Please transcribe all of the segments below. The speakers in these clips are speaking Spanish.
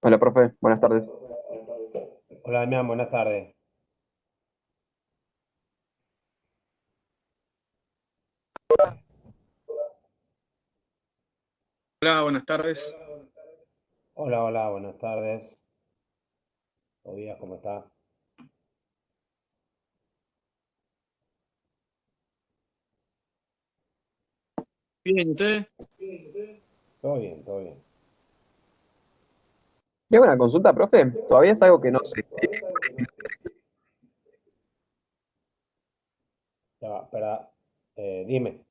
Hola, profe, buenas tardes. Hola, Damián, buenas tardes. Hola, buenas tardes. Hola, hola, buenas tardes. Buenos días, ¿cómo está? Bien, ¿usted? Todo bien, todo bien. Tengo una consulta, profe. Todavía es algo que no sé. Ya va, espera, dime,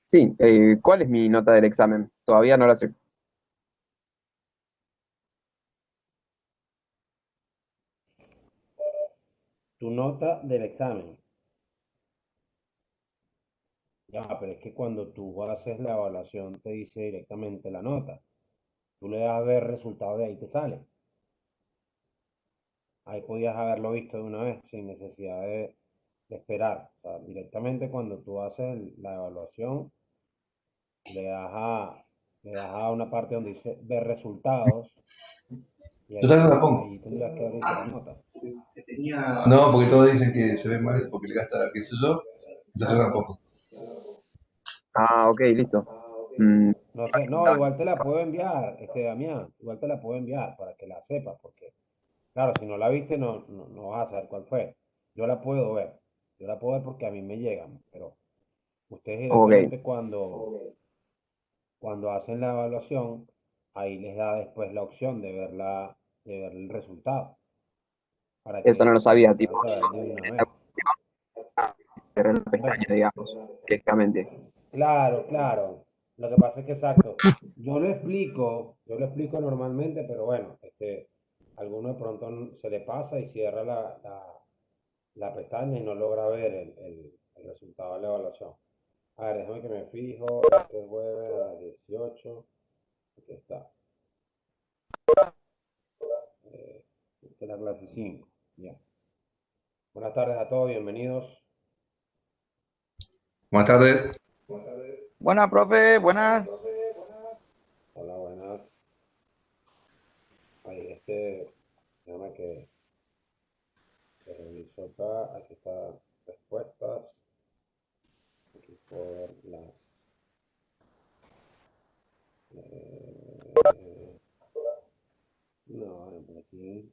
Sí, ¿cuál es mi nota del examen? Todavía no la sé. tu nota del examen. Ya va, pero es que cuando tú haces la evaluación te dice directamente la nota. Tú le das a ver resultado de ahí te sale. Ahí podías haberlo visto de una vez sin necesidad de esperar. O sea, directamente cuando tú haces la evaluación, le das a, le das a una parte donde dice ver resultados y Yo también la pongo. ahí tendrías que haber visto la nota. No, porque todos dicen que se ve mal porque le gasta, qué sé yo, entonces yo la pongo. Ah, ok, listo. Mm, No sé, no, igual te la puedo enviar, Damián, igual te la puedo enviar para que la sepas, porque, claro, si no la viste, no vas a saber cuál fue. Yo la puedo ver, yo la puedo ver porque a mí me llegan, pero ustedes ok, directamente cuando hacen la evaluación, ahí les da después la opción de ver el resultado, eso no lo para que sabía, tipo, puedan saber de una vez. cerré la ¿Ves? pestaña, digamos, directamente. Claro, claro. Lo que pasa es que exacto. Yo lo explico normalmente, pero bueno, alguno de pronto se le pasa y cierra la pestaña y no logra ver el resultado de la evaluación. A ver, déjame que me fijo. Este jueves a las 18. Aquí está. Esta es la clase 5. Ya. Buenas tardes a todos, bienvenidos. Buenas tardes. Buenas, profe, buenas. Hola, buenas. Ahí, déjame que reviso acá. Aquí están respuestas. Aquí puedo ver eh, no, por aquí.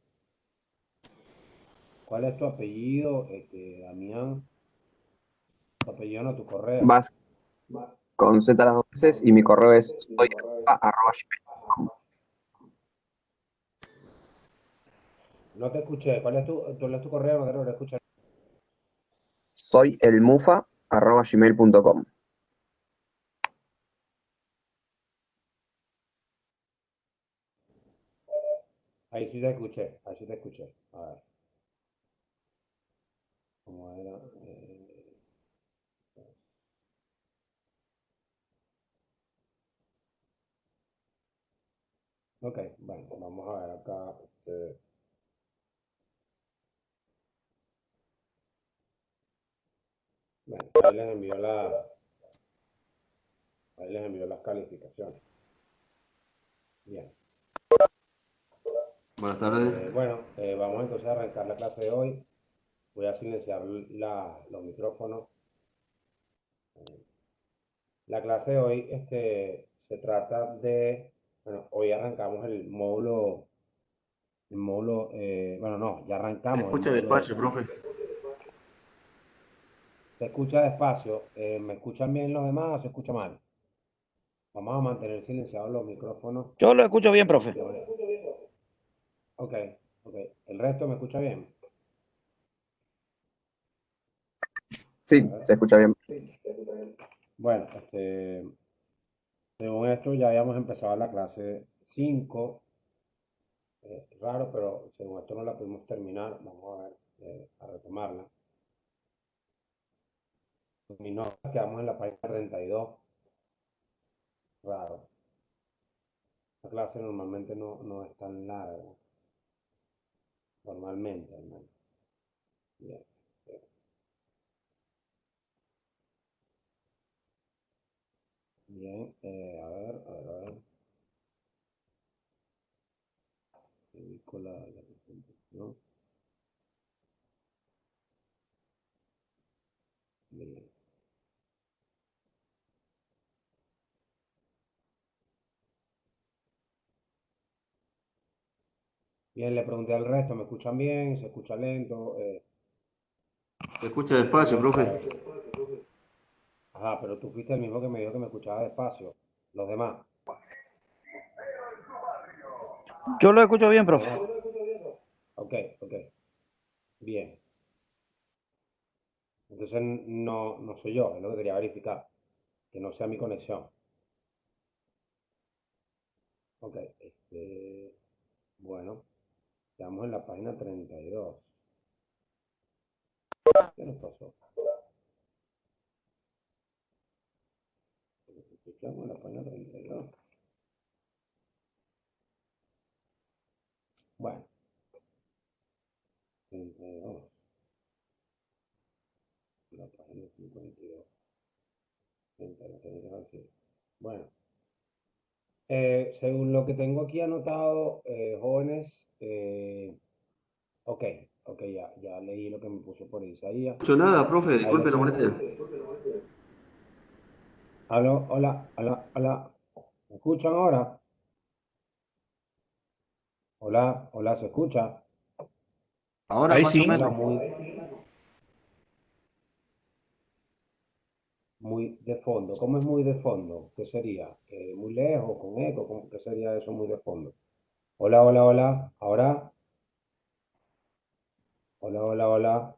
¿Cuál es tu apellido, Damián? Tu apellido no, tu correo. Vas con Z las dos veces y mi correo es soy@gmail.com. No te escuché. ¿Cuál es tu correo? No te lo escuché. Soy elmufa@gmail.com. Ahí sí te escuché. Ahí sí te escuché. A ver, ¿cómo era? Ok, bueno, vamos a ver acá. Bueno, ahí les envió las calificaciones. Bien. Buenas tardes. Bueno, vamos entonces a arrancar la clase de hoy. Voy a silenciar los micrófonos. La clase de hoy se trata de, bueno, hoy arrancamos bueno, no, ya arrancamos el Escuche módulo de... despacio, profe. Se escucha despacio, ¿me escuchan bien los demás o se escucha mal? Vamos a mantener silenciados los micrófonos. Yo lo escucho bien, profe. Ok, ok. ¿El resto me escucha bien? A Sí, ver. se escucha bien. Bueno, según esto ya habíamos empezado la clase 5. Raro, pero según esto no la pudimos terminar. Vamos a ver, a retomarla. Mi nota, quedamos en la página 32. Raro. La clase normalmente no es tan larga. Normalmente, al menos. Bien. Bien, a ver. Ubico la presentación. Bien. Bien, le pregunté al resto, ¿me escuchan bien? ¿Se escucha lento? Se escucha despacio, profe. Ajá, pero tú fuiste el mismo que me dijo que me escuchaba despacio. Los demás. Yo lo escucho bien, Los profe. demás. Ok. Bien. Entonces no soy yo, es lo que quería verificar. Que no sea mi conexión. Ok, bueno, estamos en la página 32. ¿Qué nos pasó? Estamos en la página 32. Bueno, 32. La página 52. 32, así. Bueno, según lo que tengo aquí anotado, jóvenes, ok, ya leí lo que me puso por Isaías. No escucho nada, profe, Ahí disculpe la lo molestia. Aló, hola. ¿Me escuchan ahora? Hola, ¿se escucha? Ahora Ahí más o sí. Hola, menos. muy de fondo. ¿Cómo es muy de fondo? ¿Qué sería? ¿Muy lejos, con eco? ¿Qué sería eso muy de fondo? Hola. ¿Ahora? Hola.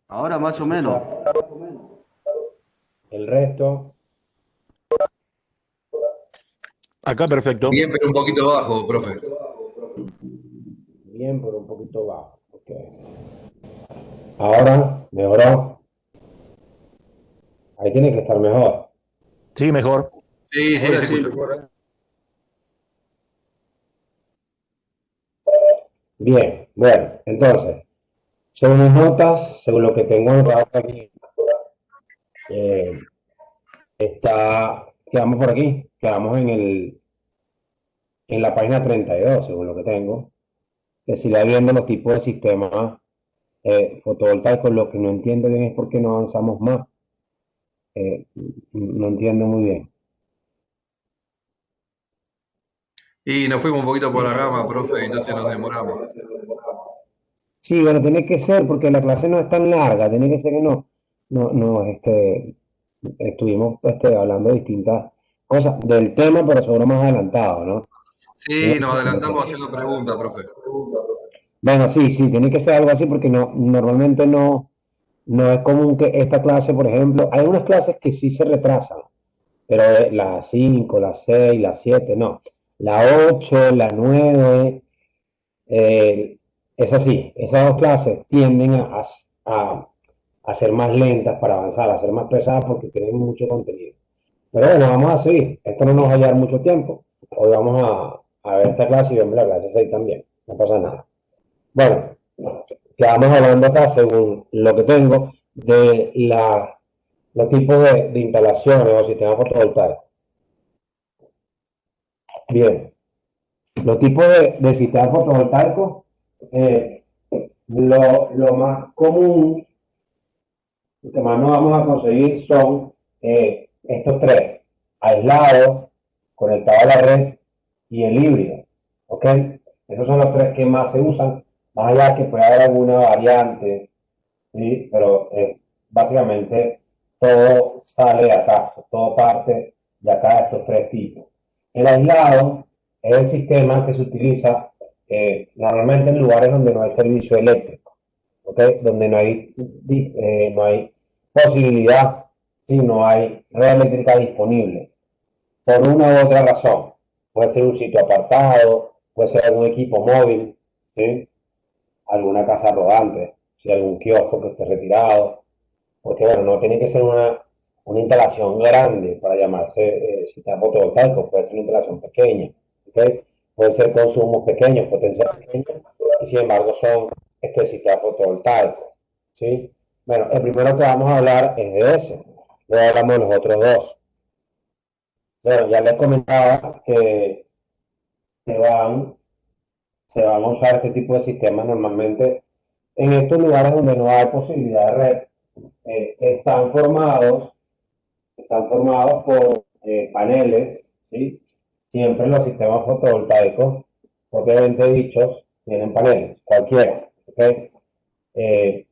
Ahora más ¿Se o menos. escucha el resto? Acá perfecto. Bien, pero un poquito bajo, profe. Bien, pero un poquito bajo. Ok. Ahora, mejoró. Ahí tiene que estar mejor. Sí, mejor. Sí, Ahora se sí, escucha. mejor. Bien, bueno, entonces, según mis notas, según lo que tengo anotado aquí, eh, quedamos por aquí, quedamos en la página 32 según lo que tengo, que siga viendo los tipos de sistemas fotovoltaicos. Lo que no entiendo bien es por qué no avanzamos más. No entiendo muy bien. Y nos fuimos un poquito por la rama, profe, entonces nos demoramos. Sí, bueno, tiene que ser, porque la clase no es tan larga, tiene que ser que no, estuvimos hablando de distintas cosas del tema, pero seguro más adelantado, ¿no? Sí, nos adelantamos haciendo preguntas, profe. Bueno, sí, tiene que ser algo así porque normalmente no es común que esta clase, por ejemplo, hay unas clases que sí se retrasan, pero la 5, la 6, la 7, no. La 8, la 9, es así. Esas dos clases tienden a ser más lentas para avanzar, a ser más pesadas porque tienen mucho contenido. Pero bueno, vamos a seguir. Esto no nos va a llevar mucho tiempo. Hoy vamos a ver esta clase y vemos la clase 6 también. No pasa nada. Bueno, quedamos hablando acá, según lo que tengo, de los tipos de instalaciones o sistemas fotovoltaicos. Bien, los tipos de sistemas fotovoltaicos, eh, lo más común, lo que más nos vamos a conseguir son estos tres: aislado, conectado a la red y el híbrido. ¿Ok? Esos son los tres que más se usan, más allá que pueda haber alguna variante, ¿sí? Pero básicamente todo sale de acá, todo parte de acá, de estos tres tipos. El aislado es el sistema que se utiliza normalmente en lugares donde no hay servicio eléctrico, ¿ok? Donde no hay posibilidad, ¿sí? No hay red eléctrica disponible por una u otra razón. Puede ser un sitio apartado, puede ser algún equipo móvil, ¿sí? Alguna casa rodante, si hay algún kiosco que esté retirado, porque bueno, no tiene que ser una instalación grande para llamarse sistema fotovoltaico, puede ser una instalación pequeña, ¿okay? Pueden ser consumos pequeños, potencias pequeñas, y sin embargo son este sistema fotovoltaico, ¿sí? Bueno, el primero que vamos a hablar es de ese, luego hablamos de los otros dos. Bueno, ya les comentaba que se van, se van a usar este tipo de sistemas normalmente en estos lugares donde no hay posibilidad de red. Están formados por paneles, ¿sí? Siempre los sistemas fotovoltaicos, propiamente dichos, tienen paneles, cualquiera, ¿ok? Eh,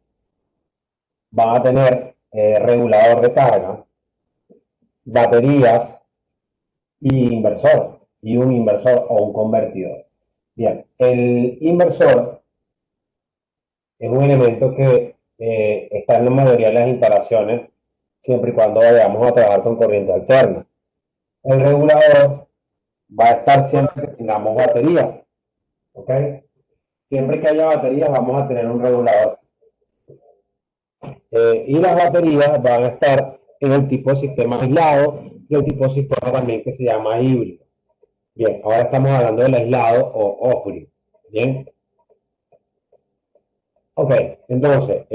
Van a tener regulador de carga, baterías y un inversor o un convertidor. Bien, el inversor es un elemento que está en la mayoría de las instalaciones, siempre y cuando vayamos a trabajar con corriente alterna. El regulador va a estar siempre que tengamos batería, ¿ok? Siempre que haya baterías vamos a tener un regulador. Y las baterías van a estar en el tipo de sistema aislado y el tipo de sistema también que se llama híbrido. Bien, ahora estamos hablando del aislado o off-grid. Bien. Ok, entonces,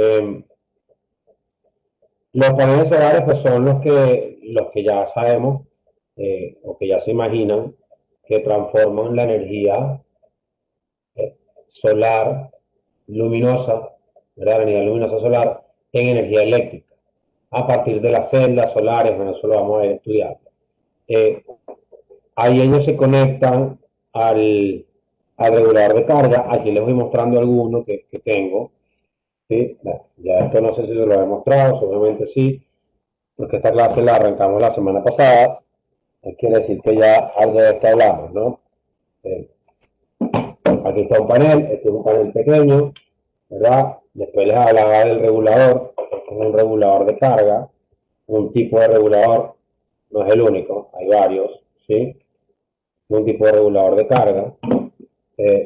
los paneles solares pues son los que ya sabemos o que ya se imaginan que transforman la energía solar luminosa, ¿verdad? La energía luminosa solar en energía eléctrica a partir de las celdas solares. Bueno, eso lo vamos a ir estudiando. Ahí ellos se conectan al regulador de carga. Aquí les voy mostrando algunos que tengo. ¿Sí? Ya esto no sé si se lo he mostrado, seguramente sí, porque esta clase la arrancamos la semana pasada. Quiere decir que ya algo de esto hablamos, ¿no? Aquí está un panel, este es un panel pequeño, ¿verdad? Después les hablaba del regulador. Este es un regulador de carga, un tipo de regulador, no es el único, hay varios, ¿sí? Un tipo de regulador de carga.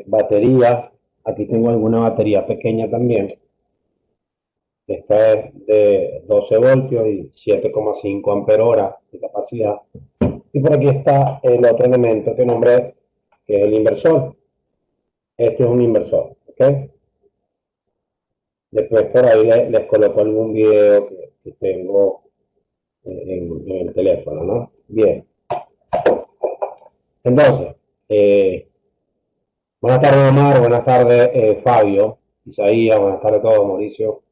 Batería, aquí tengo alguna batería pequeña también. Esta es de 12 voltios y 7,5 amperios de capacidad. Y por aquí está el otro elemento que nombré, que es el inversor. Este es un inversor, ¿ok? Después por ahí les coloco algún video que tengo en el teléfono, ¿no? Bien. Entonces, buenas tardes Omar, buenas tardes Fabio, Isaías, buenas tardes a todos, Mauricio.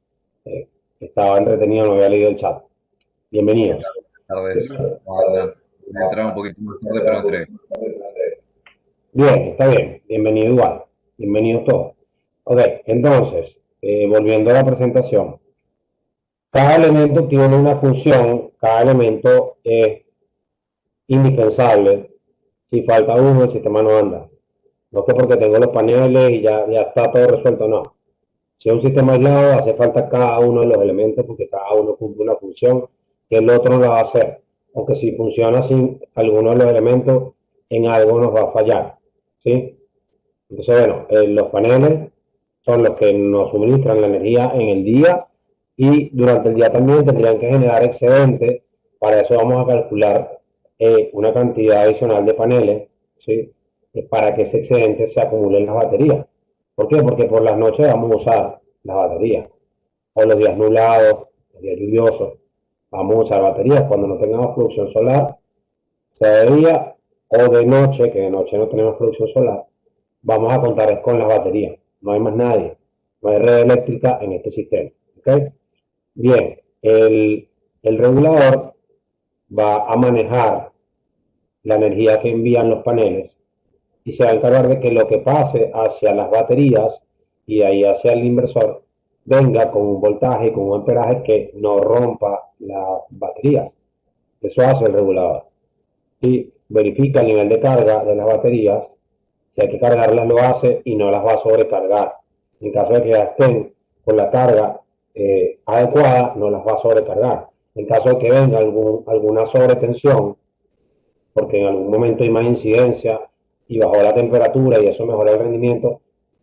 Estaba entretenido, no había leído el chat. Bienvenidos. Buenas tardes. ¿Cómo andan? Me entraba un poquito más tarde, pero entré. Bien, está bien. Bienvenido igual. Bienvenidos todos. Ok, entonces, volviendo a la presentación. Cada elemento tiene una función, cada elemento es indispensable. Si falta uno, el sistema no anda. No es que porque tengo los paneles y ya está todo resuelto, no. Si es un sistema aislado, hace falta cada uno de los elementos porque cada uno cumple una función que el otro no la va a hacer. Aunque si funciona sin alguno de los elementos, en algo nos va a fallar, ¿sí? Entonces, bueno, los paneles son los que nos suministran la energía en el día y durante el día también tendrían que generar excedente. Para eso vamos a calcular una cantidad adicional de paneles, ¿sí? Para que ese excedente se acumule en las baterías. ¿Por qué? Porque por las noches vamos a usar las baterías. O los días nublados, los días lluviosos, vamos a usar baterías. Cuando no tengamos producción solar, sea de día o de noche, que de noche no tenemos producción solar, vamos a contar con las baterías. No hay más nadie. No hay red eléctrica en este sistema. ¿Okay? Bien, el regulador va a manejar la energía que envían los paneles y se va a encargar de que lo que pase hacia las baterías y ahí hacia el inversor venga con un voltaje y con un amperaje que no rompa la batería. Eso hace el regulador. Y verifica el nivel de carga de las baterías. Si hay que cargarlas, lo hace y no las va a sobrecargar. En caso de que ya estén con la carga adecuada, no las va a sobrecargar. En caso de que venga alguna sobretensión, porque en algún momento hay más incidencia y bajó la temperatura y eso mejora el rendimiento,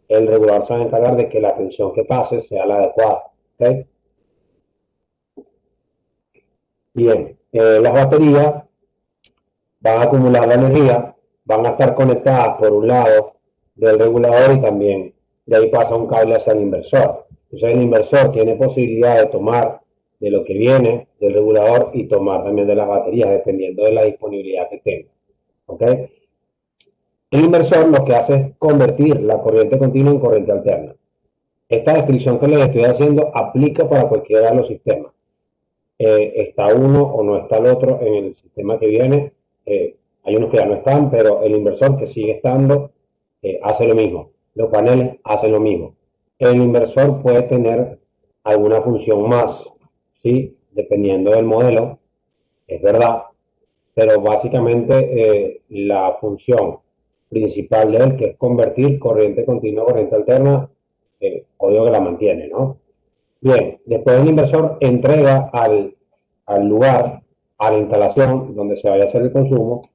el regulador se va a encargar de que la tensión que pase sea la adecuada. ¿Okay? Bien, las baterías van a acumular la energía, van a estar conectadas por un lado del regulador y también de ahí pasa un cable hacia el inversor. Entonces el inversor tiene posibilidad de tomar de lo que viene del regulador y tomar también de las baterías, dependiendo de la disponibilidad que tenga. ¿Ok? El inversor lo que hace es convertir la corriente continua en corriente alterna. Esta descripción que les estoy haciendo aplica para cualquiera de los sistemas. Está uno o no está el otro en el sistema que viene. Hay unos que ya no están, pero el inversor que sigue estando hace lo mismo. Los paneles hacen lo mismo. El inversor puede tener alguna función más, ¿sí? Dependiendo del modelo, es verdad, pero básicamente la función principal de él, que es convertir corriente continua a corriente alterna, obvio que la mantiene, ¿no? Bien, después el inversor entrega al lugar, a la instalación donde se vaya a hacer el consumo,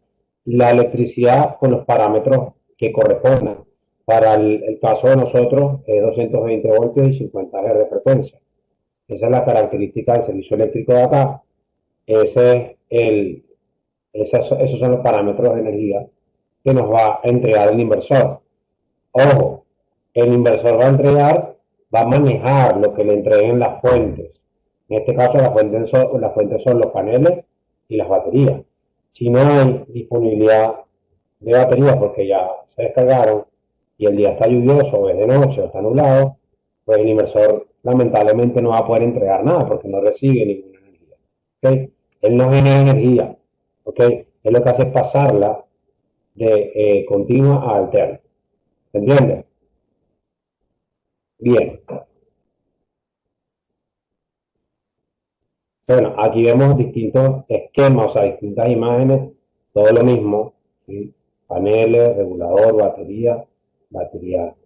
la electricidad con los parámetros que correspondan. Para el caso de nosotros es 220 voltios y 50 Hz de frecuencia. Esa es la característica del servicio eléctrico de acá. Esos son los parámetros de energía que nos va a entregar el inversor. Ojo, el inversor va a manejar lo que le entreguen las fuentes. En este caso las fuentes son los paneles y las baterías. Si no hay disponibilidad de baterías porque ya se descargaron y el día está lluvioso o es de noche o está nublado, pues el inversor lamentablemente no va a poder entregar nada porque no recibe ninguna energía. ¿Okay? Él no genera energía. ¿Okay? Él lo que hace es pasarla de continua a alterna. ¿Se entiende? Bien. Bueno, aquí vemos distintos esquemas, o sea, distintas imágenes, todo lo mismo, ¿sí? Paneles, regulador, batería,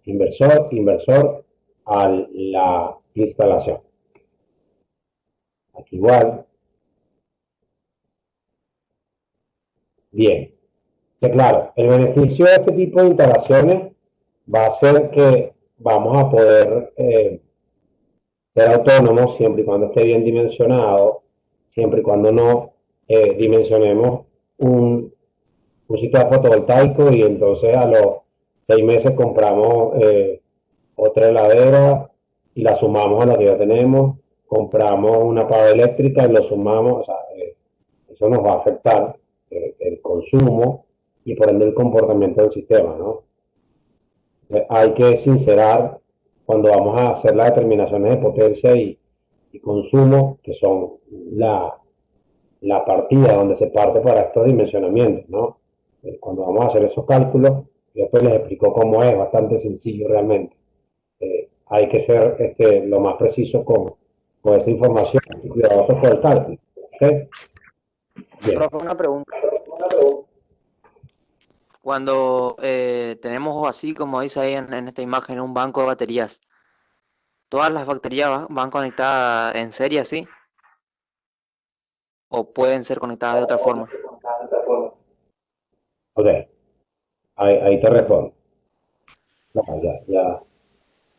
inversor a la instalación. Aquí igual. Bien. Que claro, el beneficio de este tipo de instalaciones va a ser que vamos a poder ser autónomos siempre y cuando esté bien dimensionado, siempre y cuando no dimensionemos un sistema fotovoltaico y entonces a los 6 meses compramos otra heladera y la sumamos a la que ya tenemos, compramos una pava eléctrica y lo sumamos, o sea, eso nos va a afectar el consumo y por ende el comportamiento del sistema, ¿no? Hay que sincerar cuando vamos a hacer las determinaciones de potencia y consumo, que son la partida donde se parte para estos dimensionamientos, ¿no? Cuando vamos a hacer esos cálculos, yo después les explico cómo es, bastante sencillo realmente. Hay que ser lo más preciso con esa información y cuidadosos con el cálculo. ¿Okay? Bien. Profe, una pregunta. Cuando tenemos así, como dice ahí en esta imagen, un banco de baterías, ¿todas las baterías van conectadas en serie así? ¿O pueden ser conectadas de otra forma? Ok, ahí te respondo. No,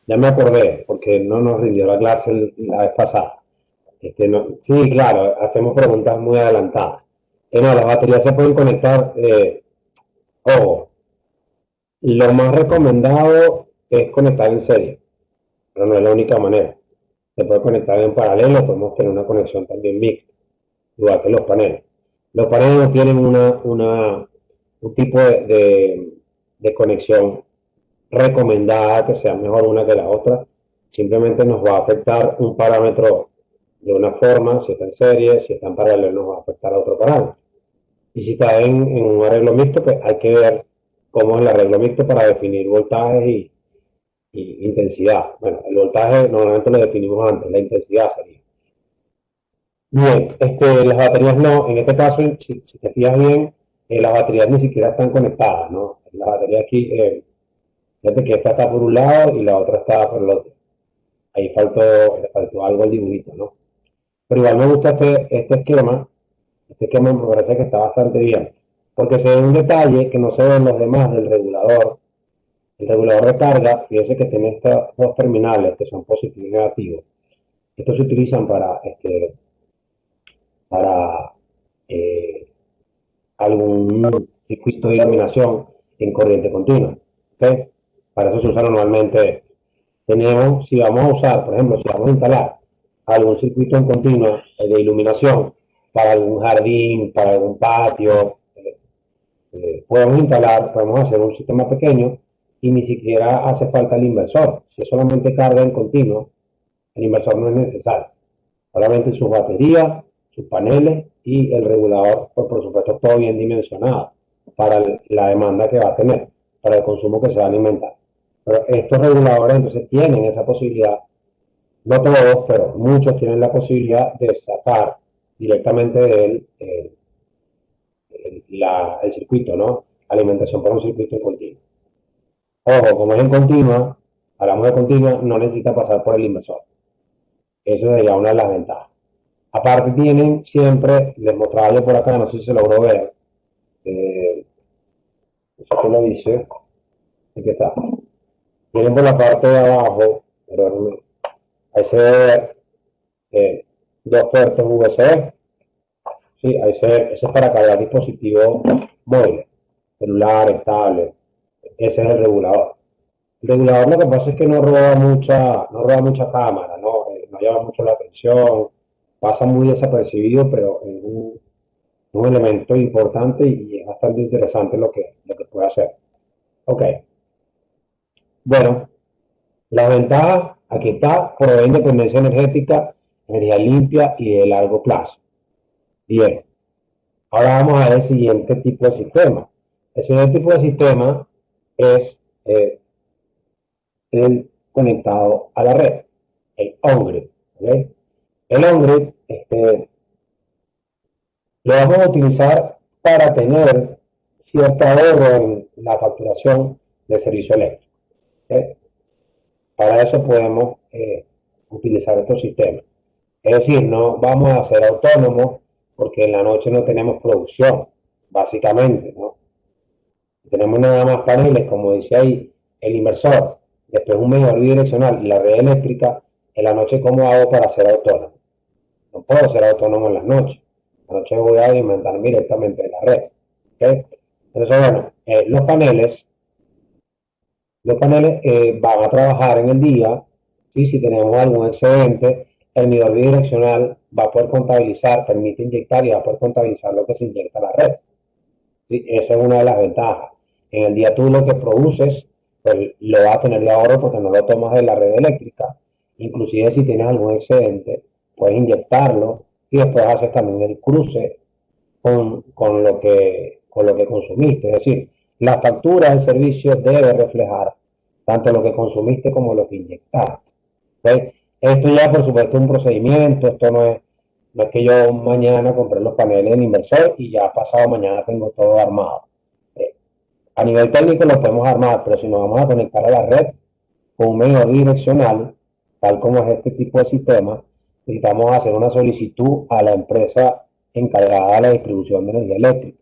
ya me acordé, porque no nos rindió la clase la vez pasada. Sí, claro, hacemos preguntas muy adelantadas. No, las baterías se pueden conectar, ojo, lo más recomendado es conectar en serie, pero no es la única manera. Se puede conectar en paralelo, podemos tener una conexión también mixta, igual que los paneles. Los paneles no tienen un tipo de conexión recomendada que sea mejor una que la otra. Simplemente nos va a afectar un parámetro de una forma, si está en serie, si está en paralelo nos va a afectar a otro parámetro. Y si está en un arreglo mixto, pues hay que ver cómo es el arreglo mixto para definir voltajes y intensidad. Bueno, el voltaje normalmente lo definimos antes, la intensidad sería. Bien, las baterías no, en este caso, si te fijas bien, las baterías ni siquiera están conectadas, ¿no? La batería aquí, fíjate que esta está por un lado y la otra está por el otro. Ahí faltó algo el dibujito, ¿no? Pero igual me gusta este esquema. Este esquema me parece que está bastante bien, porque se ve un detalle que no se ve en los demás del regulador. El regulador de carga, fíjense que tiene estos dos terminales que son positivos y negativos. Estos se utilizan para algún circuito de iluminación en corriente continua. ¿Okay? Para eso se usa normalmente. Si vamos a usar, por ejemplo, si vamos a instalar algún circuito en continuo de iluminación para algún jardín, para algún patio. Podemos hacer un sistema pequeño y ni siquiera hace falta el inversor. Si es solamente carga en continuo, el inversor no es necesario. Solamente sus baterías, sus paneles y el regulador, pues por supuesto todo bien dimensionado para la demanda que va a tener, para el consumo que se va a alimentar. Pero estos reguladores entonces tienen esa posibilidad, no todos, pero muchos tienen la posibilidad de sacar directamente de él el circuito, ¿no? Alimentación por un circuito en continuo. Ojo, como es en continua, hablamos de continua, no necesita pasar por el inversor. Esa sería una de las ventajas. Aparte tienen siempre, les mostraba yo por acá, no sé si se logró ver, eso que lo dice, aquí está. Tienen por la parte de abajo, pero ahí se ve dos puertos USB. Sí, ahí se ve, eso es para cargar dispositivos móviles, celulares, tablets. Ese es el regulador. El regulador lo que pasa es que no roba mucha cámara, ¿no? No llama mucho la atención, pasa muy desapercibido, pero es un elemento importante y es bastante interesante lo que puede hacer. Ok. Bueno, las ventajas, aquí está, provee independencia energética, energía limpia y de largo plazo. Bien, ahora vamos a ver el siguiente tipo de sistema. El siguiente tipo de sistema es el conectado a la red, el on-grid. ¿Okay? El on-grid lo vamos a utilizar para tener cierto ahorro en la facturación del servicio eléctrico. ¿Okay? Para eso podemos utilizar estos sistemas. Es decir, no vamos a ser autónomos porque en la noche no tenemos producción, básicamente, ¿no? Tenemos nada más paneles, como dice ahí, el inversor, después un medidor bidireccional y la red eléctrica. En la noche, ¿cómo hago para ser autónomo? No puedo ser autónomo en las noches. En la noche voy a alimentarme directamente de la red. ¿Okay? Entonces, bueno, los paneles van a trabajar en el día. ¿Sí? Si tenemos algún excedente, el medidor bidireccional va a poder contabilizar, permite inyectar y va a poder contabilizar lo que se inyecta a la red. ¿Sí? Esa es una de las ventajas. En el día tú lo que produces, pues lo vas a tener de ahorro porque no lo tomas de la red eléctrica. Inclusive si tienes algún excedente, puedes inyectarlo y después haces también el cruce con lo que consumiste. Es decir, la factura del servicio debe reflejar tanto lo que consumiste como lo que inyectaste. ¿Okay? Esto ya, por supuesto, es un procedimiento. Esto no es que yo mañana compré los paneles del inversor y ya pasado mañana tengo todo armado. A nivel técnico lo podemos armar, pero si nos vamos a conectar a la red con un medidor direccional, tal como es este tipo de sistema, necesitamos hacer una solicitud a la empresa encargada de la distribución de energía eléctrica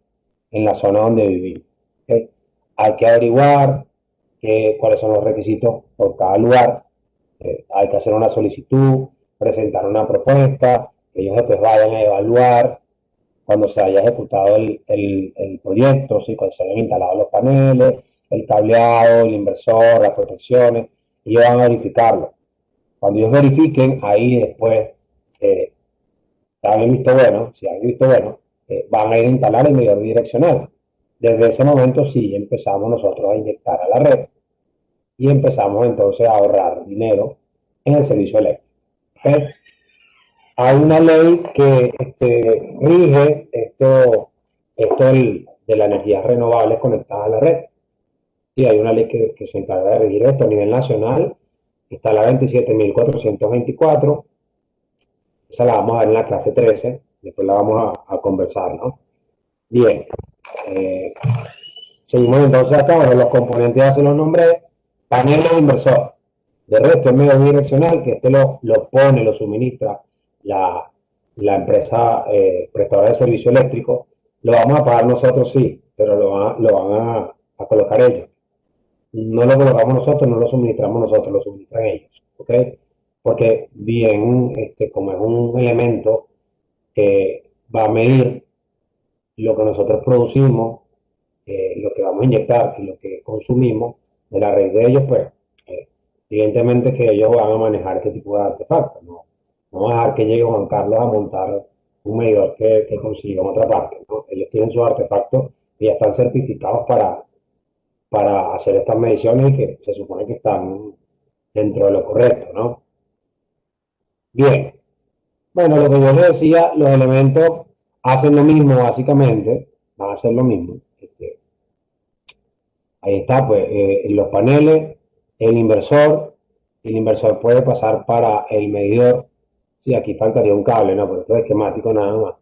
en la zona donde vivimos. ¿Okay? Hay que averiguar cuáles son los requisitos por cada lugar. Hay que hacer una solicitud, presentar una propuesta, que ellos después vayan a evaluar cuando se haya ejecutado el proyecto, ¿sí? Cuando se hayan instalado los paneles, el cableado, el inversor, las protecciones, y ellos van a verificarlo. Cuando ellos verifiquen, ahí después, si han visto bueno, van a ir a instalar el medidor bidireccional. Desde ese momento sí empezamos nosotros a inyectar a la red y empezamos entonces a ahorrar dinero en el servicio eléctrico. ¿Okay? Hay una ley que rige esto de las energías renovables conectadas a la red. Sí, hay una ley que se encarga de regir esto a nivel nacional. Está la 27.424. Esa la vamos a ver en la clase 13. Después la vamos a conversar, ¿no? Bien. Seguimos entonces acá. Los componentes ya se los nombré. Panel de inversor. De resto, el medio direccional, que lo pone, lo suministra la empresa prestadora de servicio eléctrico. Lo vamos a pagar nosotros, sí, pero lo van a colocar ellos. No lo colocamos nosotros, no lo suministramos nosotros, lo suministran ellos. ¿Ok? Porque bien, como es un elemento que va a medir lo que nosotros producimos, lo que vamos a inyectar y lo que consumimos de la red de ellos, pues evidentemente que ellos van a manejar este tipo de artefactos, ¿no? vamos a dejar que llegue Juan Carlos a montar un medidor que consiguió en otra parte, ¿no? Ellos tienen sus artefactos y ya están certificados para hacer estas mediciones y que se supone que están dentro de lo correcto, ¿no? Bien, bueno, lo que yo les decía, los elementos hacen lo mismo básicamente, van a hacer lo mismo. Ahí está, pues, los paneles, el inversor puede pasar para el medidor. Sí, aquí faltaría un cable, ¿no? Pero esto es esquemático nada más.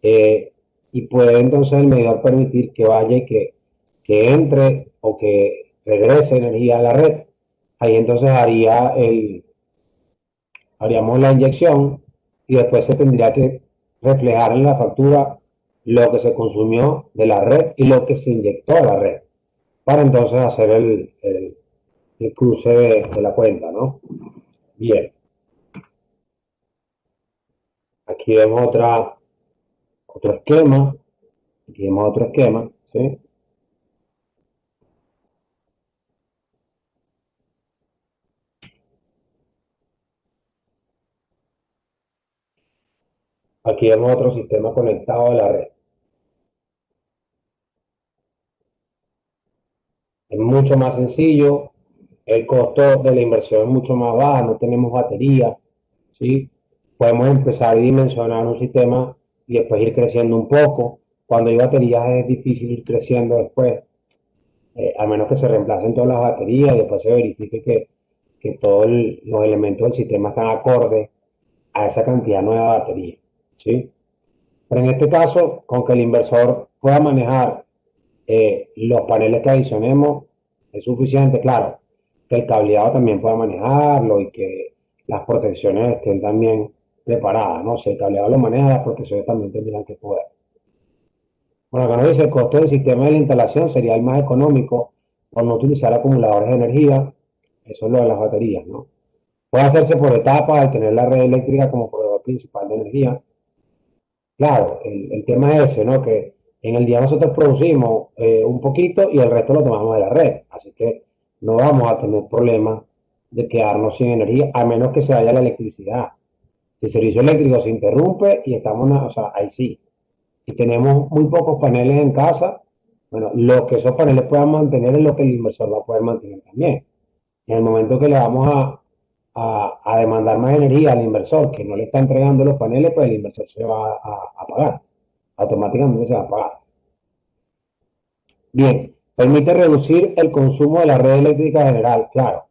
Y puede entonces el medidor permitir que vaya y que entre o que regrese energía a la red. Ahí entonces haríamos la inyección y después se tendría que reflejar en la factura lo que se consumió de la red y lo que se inyectó a la red, para entonces hacer el cruce de la cuenta, ¿no? Bien. Aquí vemos otro esquema. Aquí vemos otro esquema, ¿sí? Aquí vemos otro sistema conectado a la red. Es mucho más sencillo, el costo de la inversión es mucho más bajo, no tenemos batería, ¿sí? Podemos empezar a dimensionar un sistema y después ir creciendo un poco. Cuando hay baterías es difícil ir creciendo después, a menos que se reemplacen todas las baterías y después se verifique que todos los elementos del sistema están acordes a esa cantidad nueva de batería, ¿sí? Pero en este caso, con que el inversor pueda manejar los paneles que adicionemos, es suficiente, claro, que el cableado también pueda manejarlo y que las protecciones estén también preparadas, ¿no? Si el cableado lo maneja, las protecciones también tendrían que poder. Bueno, acá nos dice, el costo del sistema de la instalación sería el más económico por no utilizar acumuladores de energía. Eso es lo de las baterías, ¿no? Puede hacerse por etapas al tener la red eléctrica como proveedor principal de energía. Claro, el tema es ese, ¿no? Que en el día nosotros producimos un poquito y el resto lo tomamos de la red. Así que no vamos a tener problemas de quedarnos sin energía, a menos que se vaya la electricidad. Si el servicio eléctrico se interrumpe y estamos, o sea, ahí sí. Y tenemos muy pocos paneles en casa, bueno, lo que esos paneles puedan mantener es lo que el inversor va a poder mantener también. En el momento que le vamos a demandar más energía al inversor que no le está entregando los paneles, pues el inversor se va a apagar. Automáticamente se va a apagar. Bien, permite reducir el consumo de la red eléctrica general. Claro,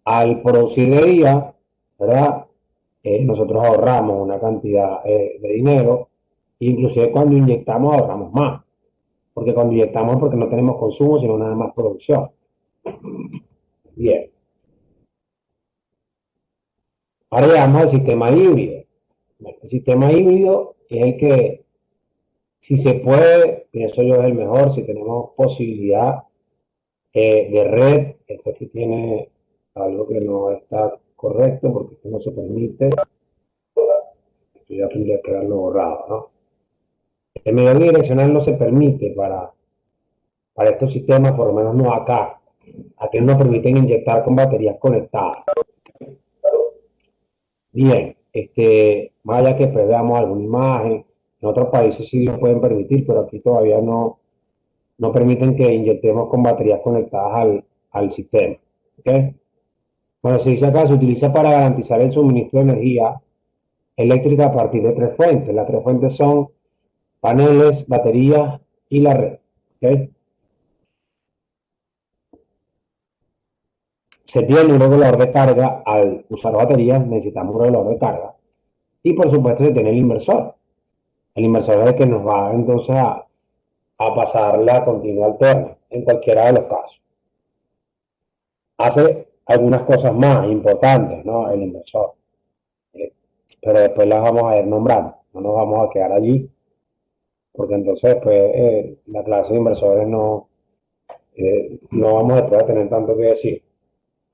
al producir de día, ¿verdad? Nosotros ahorramos una cantidad de dinero, inclusive cuando inyectamos ahorramos más, porque cuando inyectamos es porque no tenemos consumo, sino nada más producción. Bien. Ahora llegamos al sistema híbrido. El sistema híbrido es el que, si se puede, pienso yo es el mejor, si tenemos posibilidad de red. Esto aquí tiene algo que no está correcto porque esto no se permite. Esto ya tendría que haberlo borrado, ¿no? El medidor direccional no se permite para estos sistemas, por lo menos no acá. Aquí no permiten inyectar con baterías conectadas. Bien, más allá que pues veamos alguna imagen, en otros países sí lo pueden permitir, pero aquí todavía no permiten que inyectemos con baterías conectadas al sistema. ¿Okay? Bueno, se dice acá, se utiliza para garantizar el suministro de energía eléctrica a partir de tres fuentes. Las tres fuentes son paneles, baterías y la red. ¿Okay? Se tiene un regulador de carga. Al usar baterías necesitamos un regulador de carga. Y por supuesto se tiene el inversor. El inversor es el que nos va entonces a pasar la continua alterna en cualquiera de los casos. Hace algunas cosas más importantes, ¿no? El inversor. Pero después las vamos a ir nombrando. No nos vamos a quedar allí, porque entonces pues la clase de inversores no vamos después a tener tanto que decir.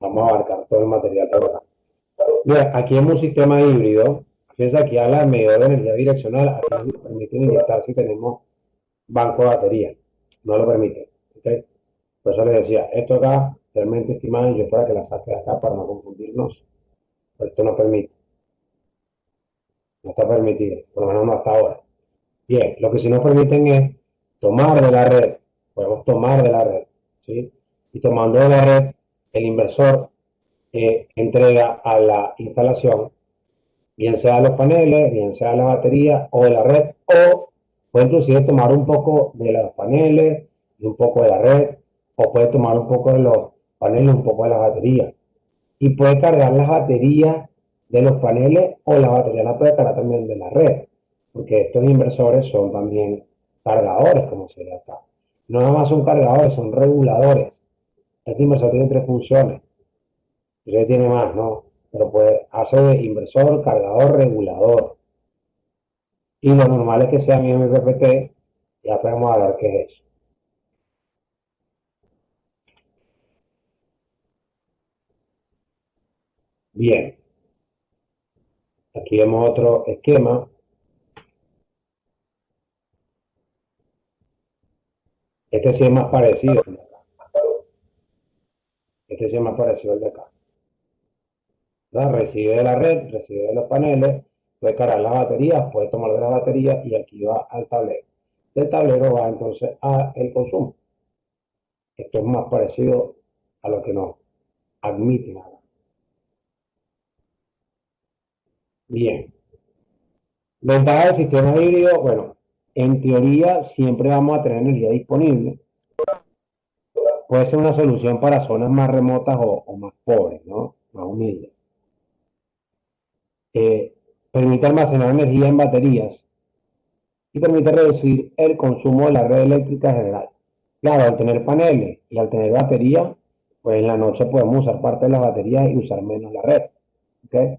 Vamos a abarcar todo el material total. Bien, aquí en un sistema híbrido, fíjense, aquí habla de medidor de energía direccional, aquí nos permiten inyectar si tenemos banco de batería, no lo permite. ¿Okay? Por eso les decía, esto acá, realmente estimado, yo para que la saque de acá para no confundirnos, pero esto no permite. No está permitido, por lo menos no hasta ahora. Bien, lo que sí nos permiten es tomar de la red, podemos tomar de la red, ¿sí? Y tomando de la red, el inversor entrega a la instalación, bien sea los paneles, bien sea la batería o de la red, o puede inclusive tomar un poco de los paneles y un poco de la red, o puede tomar un poco de los paneles y un poco de la batería. Y puede cargar las baterías de los paneles o la batería la puede cargar también de la red, porque estos inversores son también cargadores, como se ve acá. No nada más son cargadores, son reguladores. Este inversor tiene tres funciones. Usted tiene más, ¿no? Pero pues hace de inversor, cargador, regulador. Y lo normal es que sea mi MPPT. Ya podemos hablar qué es eso. Bien. Aquí vemos otro esquema. Este sí es más parecido. Este sí es más parecido al de acá. ¿Verdad? Recibe de la red, recibe de los paneles, puede cargar las baterías, puede tomar de las baterías y aquí va al tablero. Del tablero va entonces a el consumo. Esto es más parecido a lo que nos admite nada. Bien. Ventaja del sistema híbrido, bueno, en teoría siempre vamos a tener energía disponible. Puede ser una solución para zonas más remotas o más pobres, ¿no? Más humildes. Permite almacenar energía en baterías y permite reducir el consumo de la red eléctrica en general. Claro, al tener paneles y al tener batería, pues en la noche podemos usar parte de las baterías y usar menos la red. ¿Ok?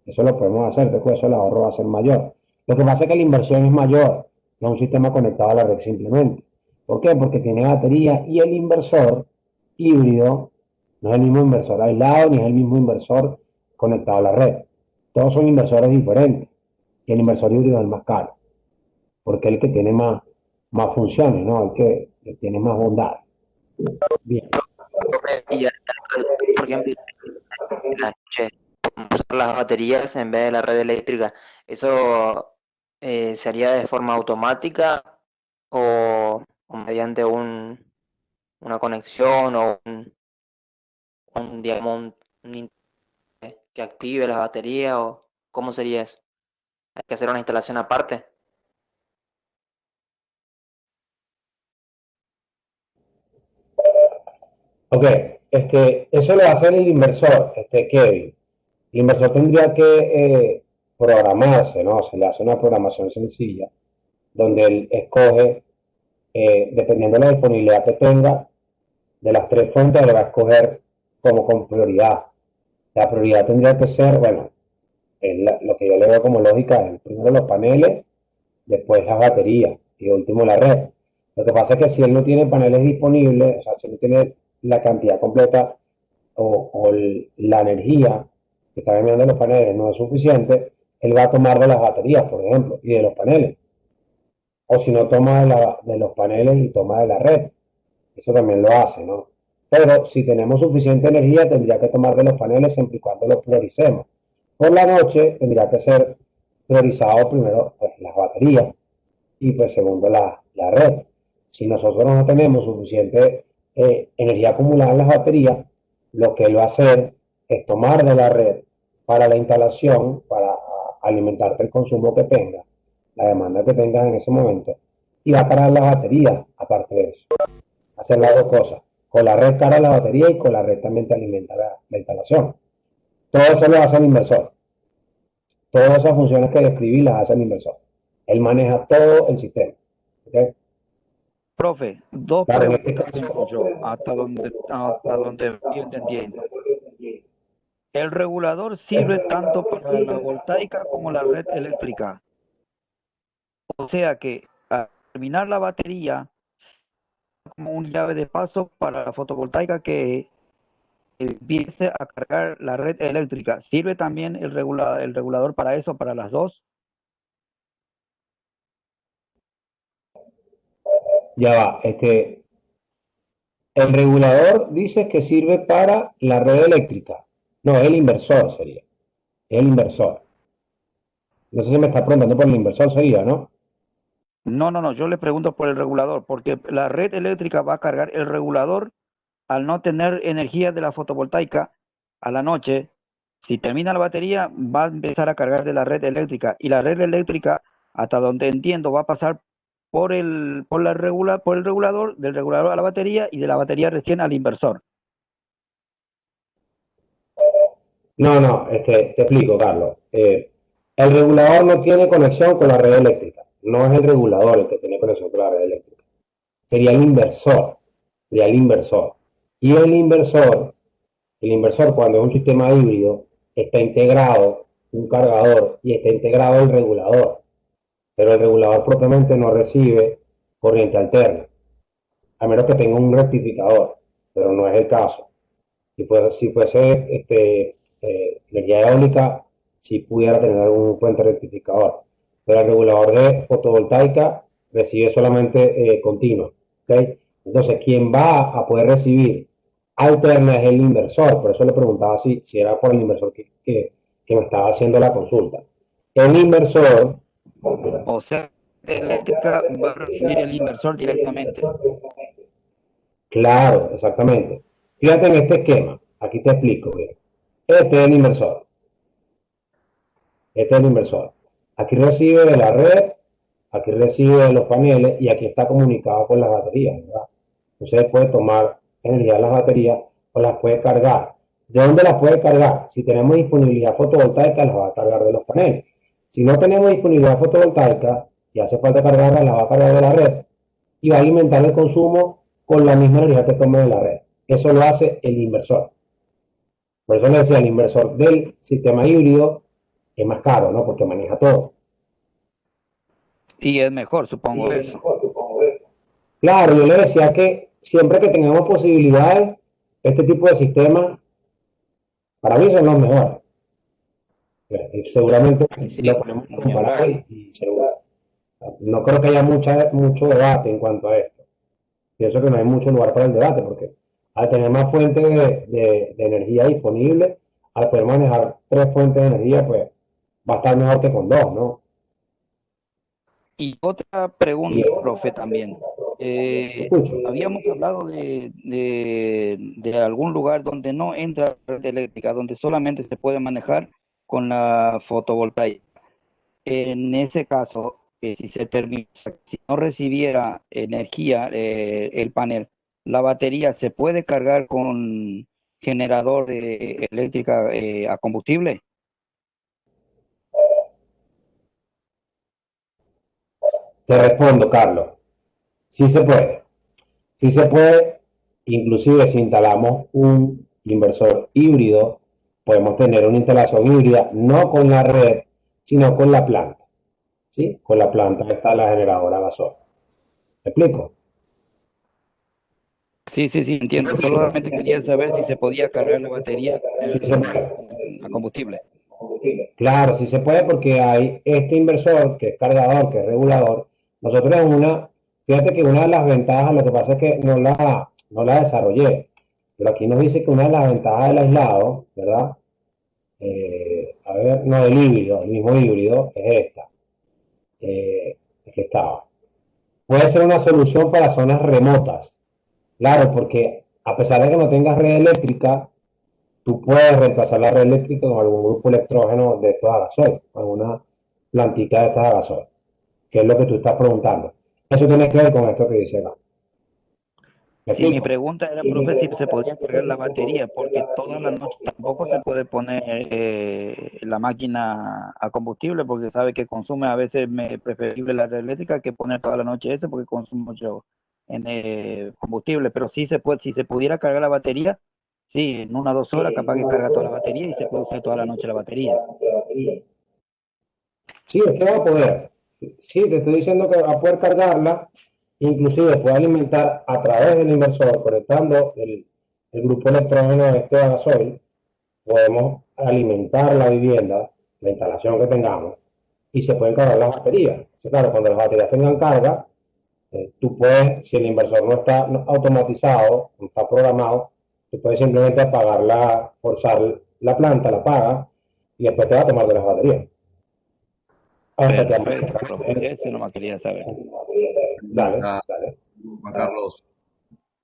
Eso lo podemos hacer, después eso el ahorro va a ser mayor. Lo que pasa es que la inversión es mayor, no un sistema conectado a la red simplemente. ¿Por qué? Porque tiene batería y el inversor híbrido no es el mismo inversor aislado ni es el mismo inversor conectado a la red. Todos son inversores diferentes y el inversor híbrido es el más caro, porque es el que tiene más funciones, ¿no? El que tiene más bondad. Bien. Y por ejemplo, en la noche, usar las baterías en vez de la red eléctrica, ¿eso se haría de forma automática o mediante una conexión o digamos, un que active las baterías o cómo sería eso? ¿Hay que hacer una instalación aparte? Ok, eso lo va a hacer el inversor, Kevin. El inversor tendría que programarse, ¿no? Se le hace una programación sencilla, donde él escoge, dependiendo de la disponibilidad que tenga, de las tres fuentes, le va a escoger como con prioridad. La prioridad tendría que ser, bueno, lo que yo le veo como lógica es primero los paneles, después las baterías y último la red. Lo que pasa es que si él no tiene paneles disponibles, o sea, si no tiene la cantidad completa o la energía que está enviando los paneles no es suficiente, él va a tomar de las baterías, por ejemplo, y de los paneles. O si no, toma de los paneles y toma de la red. Eso también lo hace, ¿no? Pero si tenemos suficiente energía, tendría que tomar de los paneles siempre y cuando los prioricemos. Por la noche tendría que ser priorizado primero pues, las baterías y pues segundo la red. Si nosotros no tenemos suficiente energía acumulada en las baterías, lo que él va a hacer es tomar de la red para la instalación, para alimentarte el consumo que tengas, la demanda que tengas en ese momento, y va a cargar las baterías aparte de eso. Hacer las dos cosas. Con la red carga la batería y con la red también te alimenta la instalación. Todo eso lo hace el inversor. Todas esas funciones que describí las hace el inversor. Él maneja todo el sistema. ¿Okay? Profe, dos Claro, en preguntas este tengo caso, yo, hasta donde estoy entendiendo. El regulador sirve tanto para la voltaica como la red eléctrica. O sea que al terminar la batería, como una llave de paso para la fotovoltaica que empiece a cargar la red eléctrica. ¿Sirve también el regulador para eso, para las dos? ya va. El regulador dice que sirve para la red eléctrica. No, el inversor sería. El inversor. No sé si me está preguntando por el inversor, sería, ¿no? No, yo le pregunto por el regulador, porque la red eléctrica va a cargar el regulador al no tener energía de la fotovoltaica a la noche. Si termina la batería, va a empezar a cargar de la red eléctrica y la red eléctrica, hasta donde entiendo, va a pasar por el regulador, del regulador a la batería y de la batería recién al inversor. No, te explico, Carlos. El regulador no tiene conexión con la red eléctrica. No es el regulador el que tiene conexión con la red eléctrica. Sería el inversor. Sería el inversor. Y el inversor cuando es un sistema híbrido, está integrado un cargador y está integrado el regulador. Pero el regulador propiamente no recibe corriente alterna, a menos que tenga un rectificador, pero no es el caso. Si fuese energía eólica, si pudiera tener algún puente rectificador, pero el regulador de fotovoltaica recibe solamente continuo. ¿Okay? Entonces, quien va a poder recibir alterna es el inversor. Por eso le preguntaba si era por el inversor que me estaba haciendo la consulta. El inversor. O sea, eléctrica va a recibir el inversor directamente. Claro, exactamente. Fíjate en este esquema. Aquí te explico. Bien. Este es el inversor. Este es el inversor. Aquí recibe de la red, aquí recibe de los paneles y aquí está comunicado con las baterías, ¿verdad? Entonces puede tomar energía de las baterías o las puede cargar. ¿De dónde las puede cargar? Si tenemos disponibilidad fotovoltaica, las va a cargar de los paneles. Si no tenemos disponibilidad fotovoltaica y hace falta cargarla, la va a cargar de la red y va a alimentar el consumo con la misma energía que tome de la red. Eso lo hace el inversor. Por eso le decía, el inversor del sistema híbrido es más caro, ¿no? Porque maneja todo. Y es mejor, supongo eso. Claro, yo le decía que siempre que tengamos posibilidades, este tipo de sistemas, para mí son los mejores. Seguramente Sí, lo ponemos a comparar y no creo que haya mucho debate en cuanto a esto. Pienso que no hay mucho lugar para el debate, porque al tener más fuentes de energía disponible, al poder manejar 3 fuentes de energía, pues va a estar mejor que con 2, ¿no? Y otra pregunta, profe, también. Escucho. Habíamos hablado de algún lugar donde no entra red eléctrica, donde solamente se puede manejar con la fotovoltaica. En ese caso, si no recibiera energía el panel, la batería se puede cargar con generador eléctrica a combustible. Te respondo, Carlos. Sí se puede. Sí se puede, inclusive si instalamos un inversor híbrido, podemos tener una instalación híbrida, no con la red, sino con la planta. ¿Sí? Con la planta está la generadora gasoil. ¿Me explico? Sí, entiendo. Solamente quería saber si se podía cargar la batería Sí se puede. a combustible. Claro, sí se puede porque hay este inversor que es cargador, que es regulador. Nosotros fíjate que una de las ventajas, lo que pasa es que no la desarrollé, pero aquí nos dice que una de las ventajas del aislado, ¿verdad? A ver, no, del híbrido, el mismo híbrido, es esta. Es que estaba. Puede ser una solución para zonas remotas. Claro, porque a pesar de que no tengas red eléctrica, tú puedes reemplazar la red eléctrica con algún grupo electrógeno de estos a gasoil, alguna plantita de estas a gasoil, que es lo que tú estás preguntando. Eso tiene que ver con esto que dice acá. Sí, mi pregunta era, profe, si se podía cargar la batería, porque toda la noche tampoco se puede poner la máquina a combustible, porque sabe que consume a veces preferible la red eléctrica que poner toda la noche ese, porque consume mucho combustible. Pero sí se puede, si se pudiera cargar la batería, sí, en 1 o 2 horas capaz que carga toda la batería y se puede usar toda la noche la batería. Sí, es que va a poder. Sí, te estoy diciendo que va a poder cargarla, inclusive puede alimentar a través del inversor, conectando el grupo electrógeno de este a gasoil, podemos alimentar la vivienda, la instalación que tengamos, y se pueden cargar las baterías. Entonces, claro, cuando las baterías tengan carga, tú puedes, si el inversor no está automatizado, no está programado, tú puedes simplemente apagarla, forzar la planta, la apaga, y después te va a tomar de las baterías. hasta que Perfecto, amanezca. profe. Eso nomás quería saber. Dale, Ah, dale, Juan Carlos,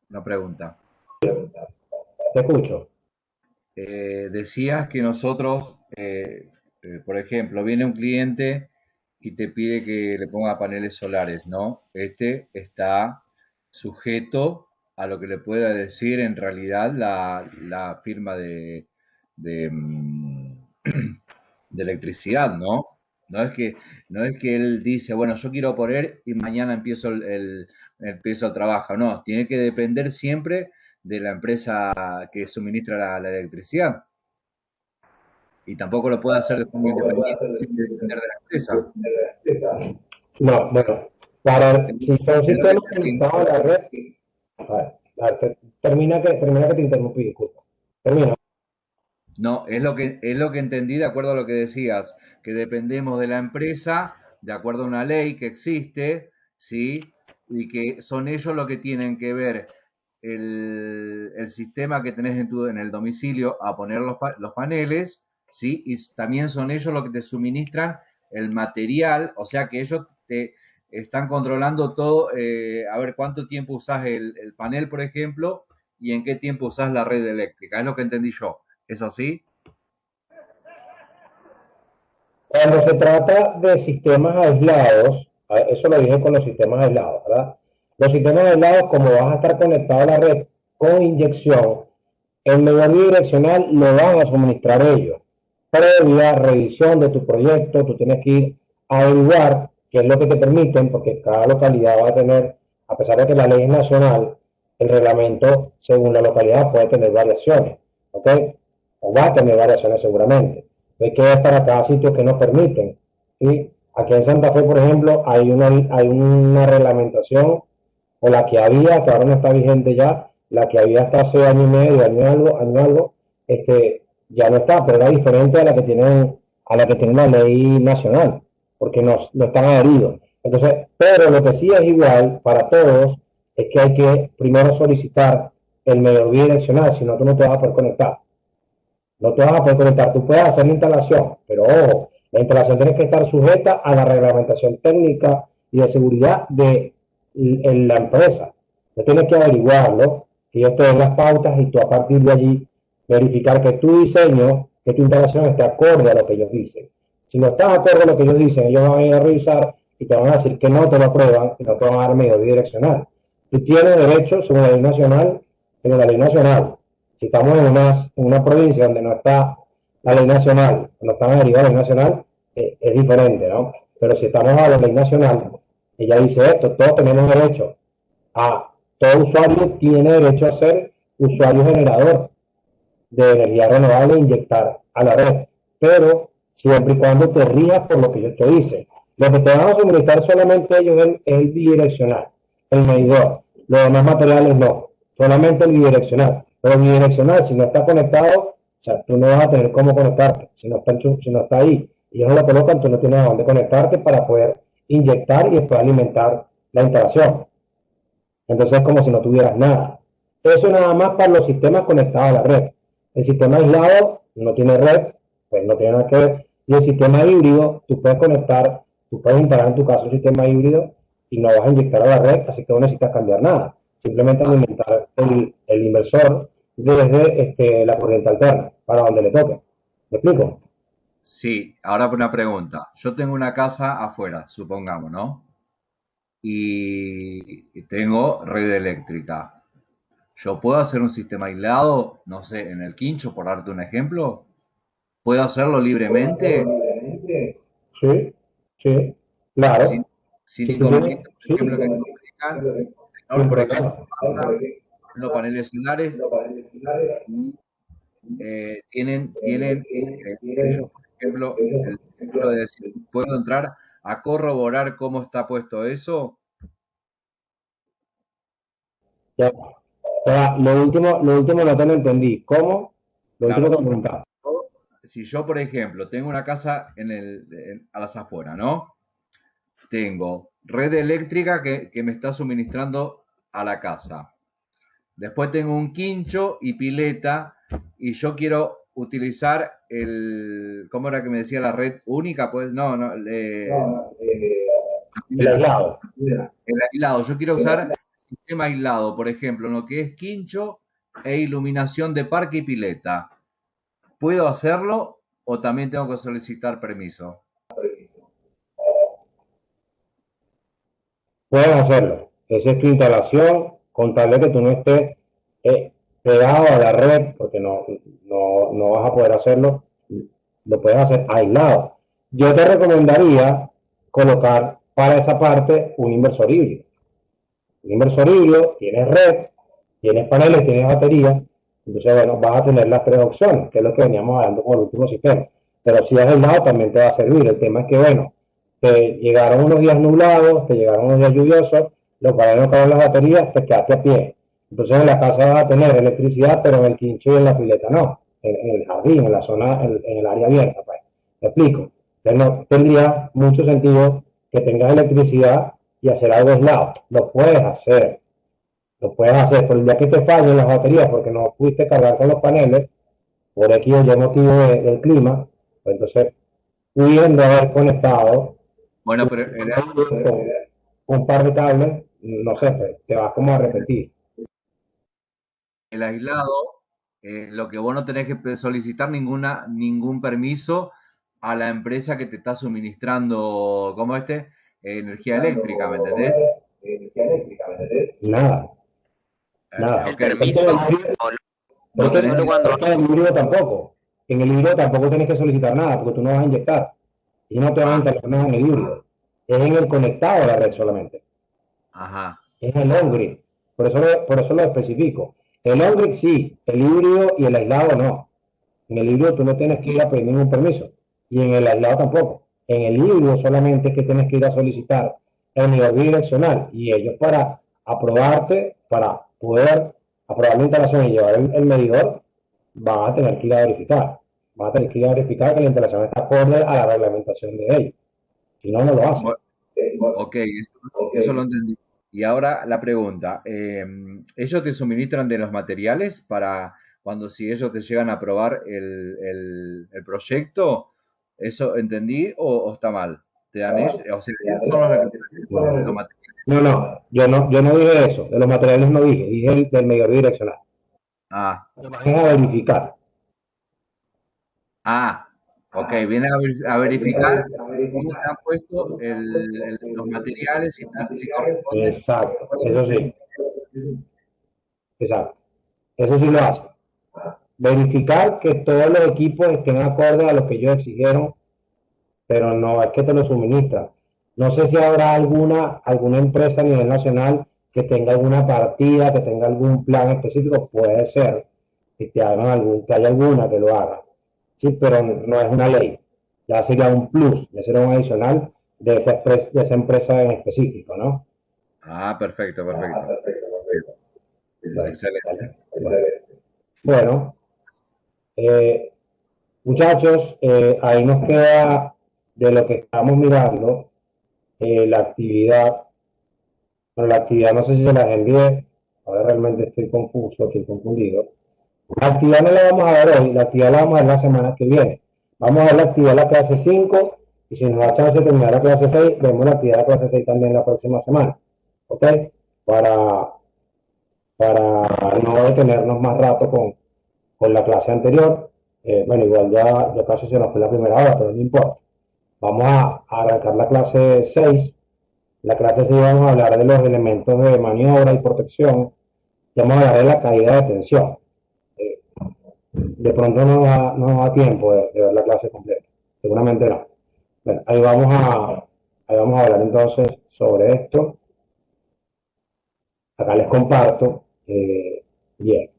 una pregunta. te escucho. Decías que nosotros, por ejemplo, viene un cliente y te pide que le ponga paneles solares, ¿no? Este está sujeto a lo que le pueda decir en realidad la firma de, mm, de electricidad, ¿no? No es que él dice, bueno, yo quiero poner y mañana empiezo el trabajo. No, tiene que depender siempre de la empresa que suministra la electricidad. Y tampoco lo puede hacer de forma independiente sin depender de la empresa. No, bueno, si son Es lo que sistemas entendí. conectados a la red, termina que te interrumpí, disculpa. Termina. No, es lo que entendí de acuerdo a lo que decías, que dependemos de la empresa, de acuerdo a una ley que existe, ¿sí? Y que son ellos los que tienen que ver el sistema que tenés en el domicilio a poner los paneles, ¿sí? Y también son ellos los que te suministran el material, o sea que ellos te están controlando todo, a ver cuánto tiempo usás el panel, por ejemplo, y en qué tiempo usás la red eléctrica. Es lo que entendí yo. ¿Es así? Cuando se trata de sistemas aislados, eso lo dije con los sistemas aislados, ¿verdad? Los sistemas aislados, como vas a estar conectado a la red con inyección, el medidor bidireccional lo van a suministrar ellos. Previa revisión de tu proyecto, tú tienes que ir a averiguar qué es lo que te permiten, porque cada localidad va a tener, a pesar de que la ley es nacional, el reglamento según la localidad puede tener variaciones, ¿ok? O va a tener variaciones seguramente. Entonces, ¿qué es para cada sitio que nos permiten? ¿Sí? Aquí en Santa Fe, por ejemplo, hay una reglamentación, o la que había, que ahora no está vigente ya, la que había hasta hace año y medio, año algo, ya no está, pero era diferente a la que tiene la ley nacional, porque no están adheridos. Entonces, pero lo que sí es igual para todos es que hay que primero solicitar el medidor bidireccional, si no tú no te vas a poder conectar. No te vas a poder conectar, tú puedes hacer la instalación, pero ojo, la instalación tiene que estar sujeta a la reglamentación técnica y de seguridad en la empresa. Tú tienes que averiguarlo, que ellos te den las pautas y tú a partir de allí verificar que tu diseño, que tu instalación esté acorde a lo que ellos dicen. Si no estás acorde a lo que ellos dicen, ellos van a ir a revisar y te van a decir que no te lo aprueban y no te van a dar medidor bidireccional. Tú tienes derecho, según la ley nacional, según la ley nacional. Si estamos en una provincia donde no está la ley nacional, no está adherida a la ley nacional, es diferente, ¿no? Pero si estamos a la ley nacional, ella dice esto, todos tenemos derecho todo usuario tiene derecho a ser usuario generador de energía renovable e inyectar a la red, pero siempre y cuando te rijas por lo que ellos te dicen. Lo que te van a suministrar solamente ellos es el bidireccional, el medidor. Los demás materiales no, solamente el bidireccional. Pero el bidireccional, si no está conectado, o sea, tú no vas a tener cómo conectarte. Si no está ahí, ellos no lo colocan, tú no tienes a dónde conectarte para poder inyectar y después alimentar la instalación. Entonces es como si no tuvieras nada. Eso nada más para los sistemas conectados a la red. El sistema aislado no tiene red, pues no tiene nada que ver. Y el sistema híbrido, tú puedes instalar en tu caso un sistema híbrido y no vas a inyectar a la red, así que no necesitas cambiar nada. Simplemente alimentar el inversor desde la corriente alterna, para donde le toque. ¿Me explico? Sí, ahora una pregunta. Yo tengo una casa afuera, supongamos, ¿no? Y tengo red eléctrica. ¿Yo puedo hacer un sistema aislado, no sé, en el quincho, por darte un ejemplo? ¿Puedo hacerlo libremente? Sí, sí, Sin, claro. sin Si tú tienes, inconveniente, por sí, ejemplo, que tengan, sin por ejemplo, problema. los paneles solares y tienen ellos, por ejemplo, el derecho de decir, ¿puedo entrar a corroborar cómo está puesto eso? Ya, lo último no te lo entendí. ¿Cómo? Lo último que Claro. me preguntaba. Si yo, por ejemplo, tengo una casa a las afueras, ¿no? Tengo red eléctrica que me está suministrando a la casa. Después tengo un quincho y pileta y yo quiero utilizar ¿cómo era que me decía la red única? Pues no, el aislado. el aislado. Yo quiero usar sistema aislado, por ejemplo, en lo que es quincho e iluminación de parque y pileta. ¿Puedo hacerlo o también tengo que solicitar permiso? Puedes hacerlo. Esa es tu instalación, con tal de que tú no estés pegado a la red, porque no vas a poder hacerlo, lo puedes hacer aislado. Yo te recomendaría colocar para esa parte un inversor híbrido. Un inversor híbrido, tienes red, tienes paneles, tienes batería, entonces bueno, vas a tener las tres opciones, que es lo que veníamos hablando con el último sistema. Pero si es aislado también te va a servir. El tema es que bueno, te llegaron unos días nublados, te llegaron unos días lluviosos, los paneles no caben las baterías, te quedaste a pie. Entonces en la casa vas a tener electricidad, pero en el quincho y en la pileta no, en el jardín, en la zona, en el área abierta. Pues. ¿Te explico? Entonces no tendría mucho sentido que tengas electricidad y hacer algo aislado. Lo puedes hacer, pero el día que te fallen las baterías porque no pudiste cargar con los paneles, por X o Y motivo del clima, pues entonces pudiendo haber conectado Bueno, pero con un par de cables, no sé, pues, te vas como a repetir. el aislado, lo que vos no tenés que solicitar ningún permiso a la empresa que te está suministrando, como energía eléctrica, ¿me entendés? Nada. El Ok. permiso No tenés solo cuando En el híbrido tampoco. En el híbrido tampoco tienes que solicitar nada, porque tú no vas a inyectar. Y no te vas a instalar nada en el híbrido. Es en el conectado a la red solamente. Ajá. Es el on-grid. Por eso lo especifico. El on-grid sí, el híbrido y el aislado no. En el híbrido tú no tienes que ir a pedir ningún permiso. Y en el aislado tampoco. En el híbrido solamente es que tienes que ir a solicitar el nivel bidireccional. Y ellos para aprobarte, para poder aprobar la instalación y llevar el medidor, van a tener que ir a verificar. Van a tener que ir a verificar que la instalación está acorde a la reglamentación de ellos. Si no, no lo hacen. Ok, eso lo entendí. Y ahora la pregunta, ¿ellos te suministran de los materiales para si ellos te llegan a aprobar el proyecto? ¿Eso entendí o está mal? ¿Te dan ellos? O sea, ellos son los que ponen los materiales. Yo no dije eso. De los materiales no dije. Dije del medidor bidireccional. Ah, Es a verificar. ok, vienen a verificar cómo te han puesto los materiales si corresponden. Exacto, eso sí. Exacto. Eso sí lo hace. Verificar que todos los equipos estén acordes a lo que ellos exigieron, pero no es que te lo suministran. No sé si habrá alguna empresa a nivel nacional que tenga alguna partida, que tenga algún plan específico, puede ser que que haya alguna que lo haga. Sí, pero no es una ley. Ya sería un plus, ya sería un adicional de esa empresa en específico, ¿no? Perfecto. Excelente. Bueno, muchachos, ahí nos queda de lo que estamos mirando la actividad. Bueno, la actividad no sé si se las envié, ahora realmente estoy confuso, estoy confundido. La actividad no la vamos a ver hoy, la actividad la vamos a ver la semana que viene. Vamos a ver la actividad de la clase 5 y si nos da chance de terminar la clase 6, vemos la actividad de la clase 6 también la próxima semana. ¿Ok? Para no detenernos más rato con la clase anterior. Bueno, igual ya casi se nos fue la primera hora, pero no importa. Vamos a arrancar la clase 6. La clase 6 vamos a hablar de los elementos de maniobra y protección. Y vamos a hablar de la caída de tensión. De pronto no da tiempo de ver la clase completa. Seguramente no. Bueno, ahí vamos a hablar entonces sobre esto. Acá les comparto. Bien.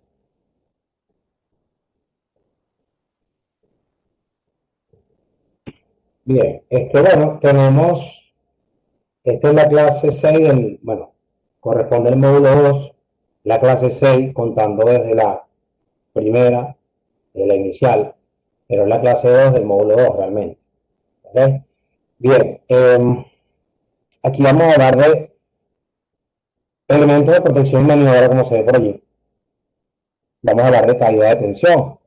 Bien, bueno, esta es la clase 6 corresponde al módulo 2, la clase 6 contando desde la primera, de la inicial, pero es la clase 2 del módulo 2 realmente. ¿Okay? Bien, aquí vamos a hablar de elementos de protección y maniobra como se ve por allí. Vamos a hablar de caída de tensión.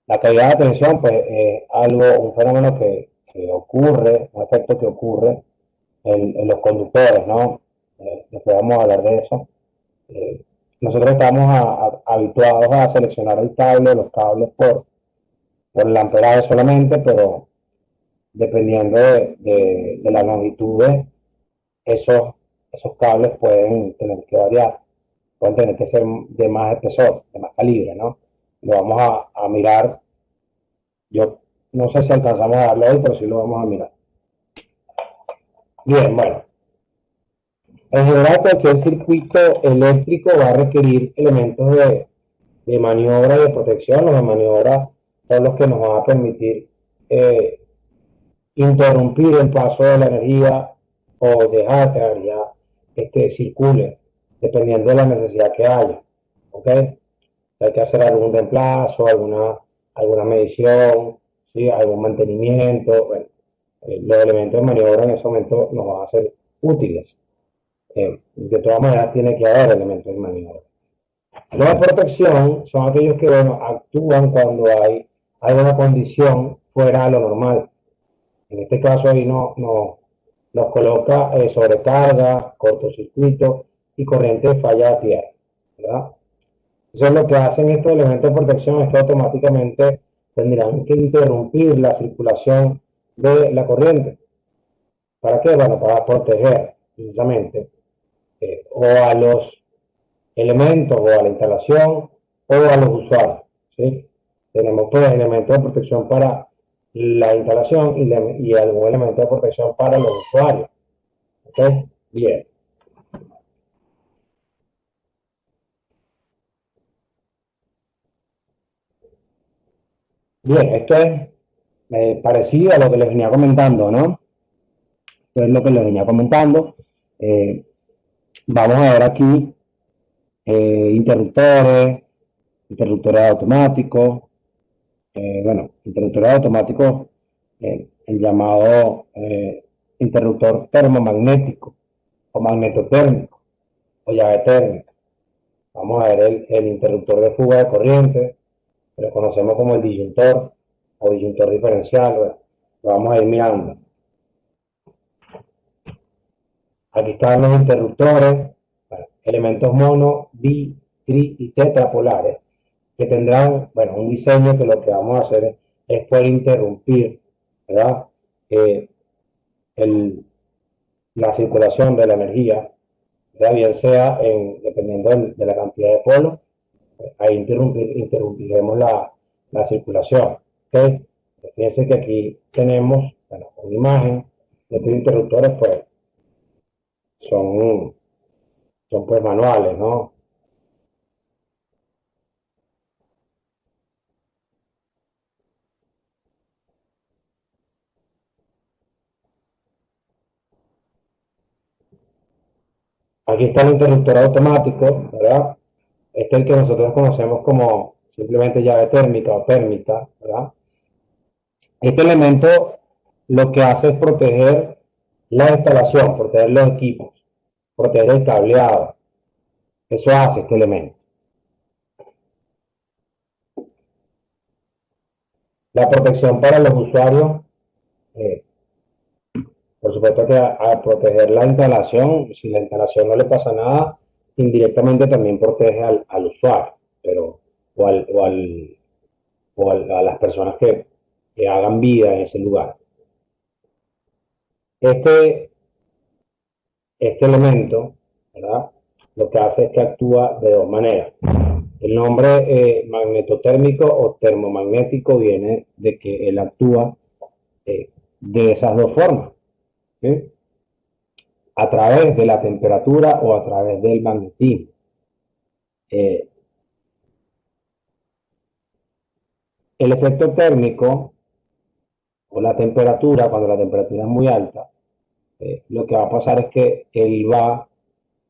La caída de tensión, pues, es algo, un fenómeno que ocurre, un efecto que ocurre en los conductores, ¿no? Después vamos a hablar de eso. Eh, Nosotros estamos habituados a seleccionar el cable, los cables por el amperaje solamente, pero dependiendo de la longitud, esos cables pueden tener que variar, pueden tener que ser de más espesor, de más calibre, ¿no? Lo vamos a mirar. Yo no sé si alcanzamos a darlo hoy, pero sí lo vamos a mirar. Bien, bueno. En general, cualquier circuito eléctrico va a requerir elementos de maniobra y de protección. Los de maniobra son los que nos van a permitir interrumpir el paso de la energía o dejar que la energía circule, dependiendo de la necesidad que haya. ¿Ok? Hay que hacer algún reemplazo, alguna medición, ¿sí? Algún mantenimiento. Bueno, los elementos de maniobra en ese momento nos van a ser útiles. De todas maneras, tiene que haber elementos de maniobra. Los de protección son aquellos que, bueno, actúan cuando hay una condición fuera de lo normal. En este caso ahí nos coloca sobrecarga, cortocircuito y corriente de falla de tierra, ¿verdad? Entonces lo que hacen estos elementos de protección es que automáticamente tendrán que interrumpir la circulación de la corriente. ¿Para qué? Bueno, para proteger precisamente o a los elementos o a la instalación o a los usuarios, ¿sí? Tenemos pues elementos de protección para la instalación y algún elemento de protección para los usuarios. ¿Ok? Bien. Bien, esto es parecido a lo que les venía comentando, ¿no? Esto es lo que les venía comentando. Vamos a ver aquí interruptores automáticos. Bueno, interruptores automáticos, el llamado interruptor termomagnético o magnetotérmico o llave térmica. Vamos a ver el interruptor de fuga de corriente, que lo conocemos como el disyuntor o disyuntor diferencial. Bueno, lo vamos a ir mirando. Aquí están los interruptores, bueno, elementos mono, bi, tri y tetrapolares, que tendrán, bueno, un diseño que lo que vamos a hacer es poder interrumpir, ¿verdad? La circulación de la energía, ¿verdad? Bien sea dependiendo de la cantidad de polos, ahí interrumpiremos la circulación. ¿Okay? Fíjense que aquí tenemos, bueno, una imagen de estos interruptores, pues son pues manuales, ¿no? Aquí está el interruptor automático, ¿verdad? Este es el que nosotros conocemos como simplemente llave térmica o térmica, ¿verdad? Este elemento lo que hace es proteger la instalación, proteger los equipos, proteger el cableado. Eso hace este elemento. La protección para los usuarios, por supuesto que a proteger la instalación, si la instalación no le pasa nada, indirectamente también protege al usuario, pero, a las personas que hagan vida en ese lugar. Este elemento, ¿verdad? Lo que hace es que actúa de dos maneras. El nombre magnetotérmico o termomagnético viene de que él actúa de esas dos formas, ¿sí? A través de la temperatura o a través del magnetismo. El efecto térmico o la temperatura, cuando la temperatura es muy alta, lo que va a pasar es que él va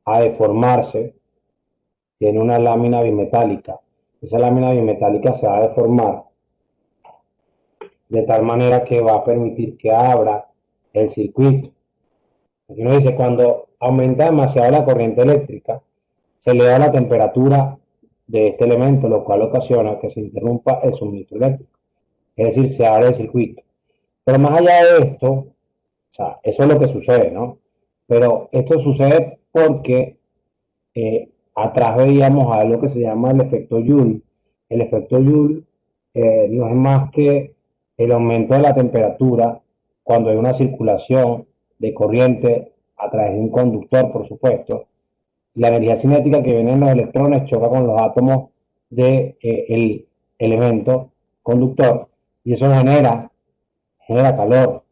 a deformarse. Tiene una lámina bimetálica. Esa lámina bimetálica se va a deformar de tal manera que va a permitir que abra el circuito. Aquí nos dice, cuando aumenta demasiado la corriente eléctrica, se eleva la temperatura de este elemento, lo cual ocasiona que se interrumpa el suministro eléctrico. Es decir, se abre el circuito. Pero más allá de esto, o sea, eso es lo que sucede, ¿no? Pero esto sucede porque atrás veíamos algo que se llama el efecto Joule. El efecto Joule no es más que el aumento de la temperatura cuando hay una circulación de corriente a través de un conductor, por supuesto. La energía cinética que viene en los electrones choca con los átomos del elemento conductor y eso genera calor.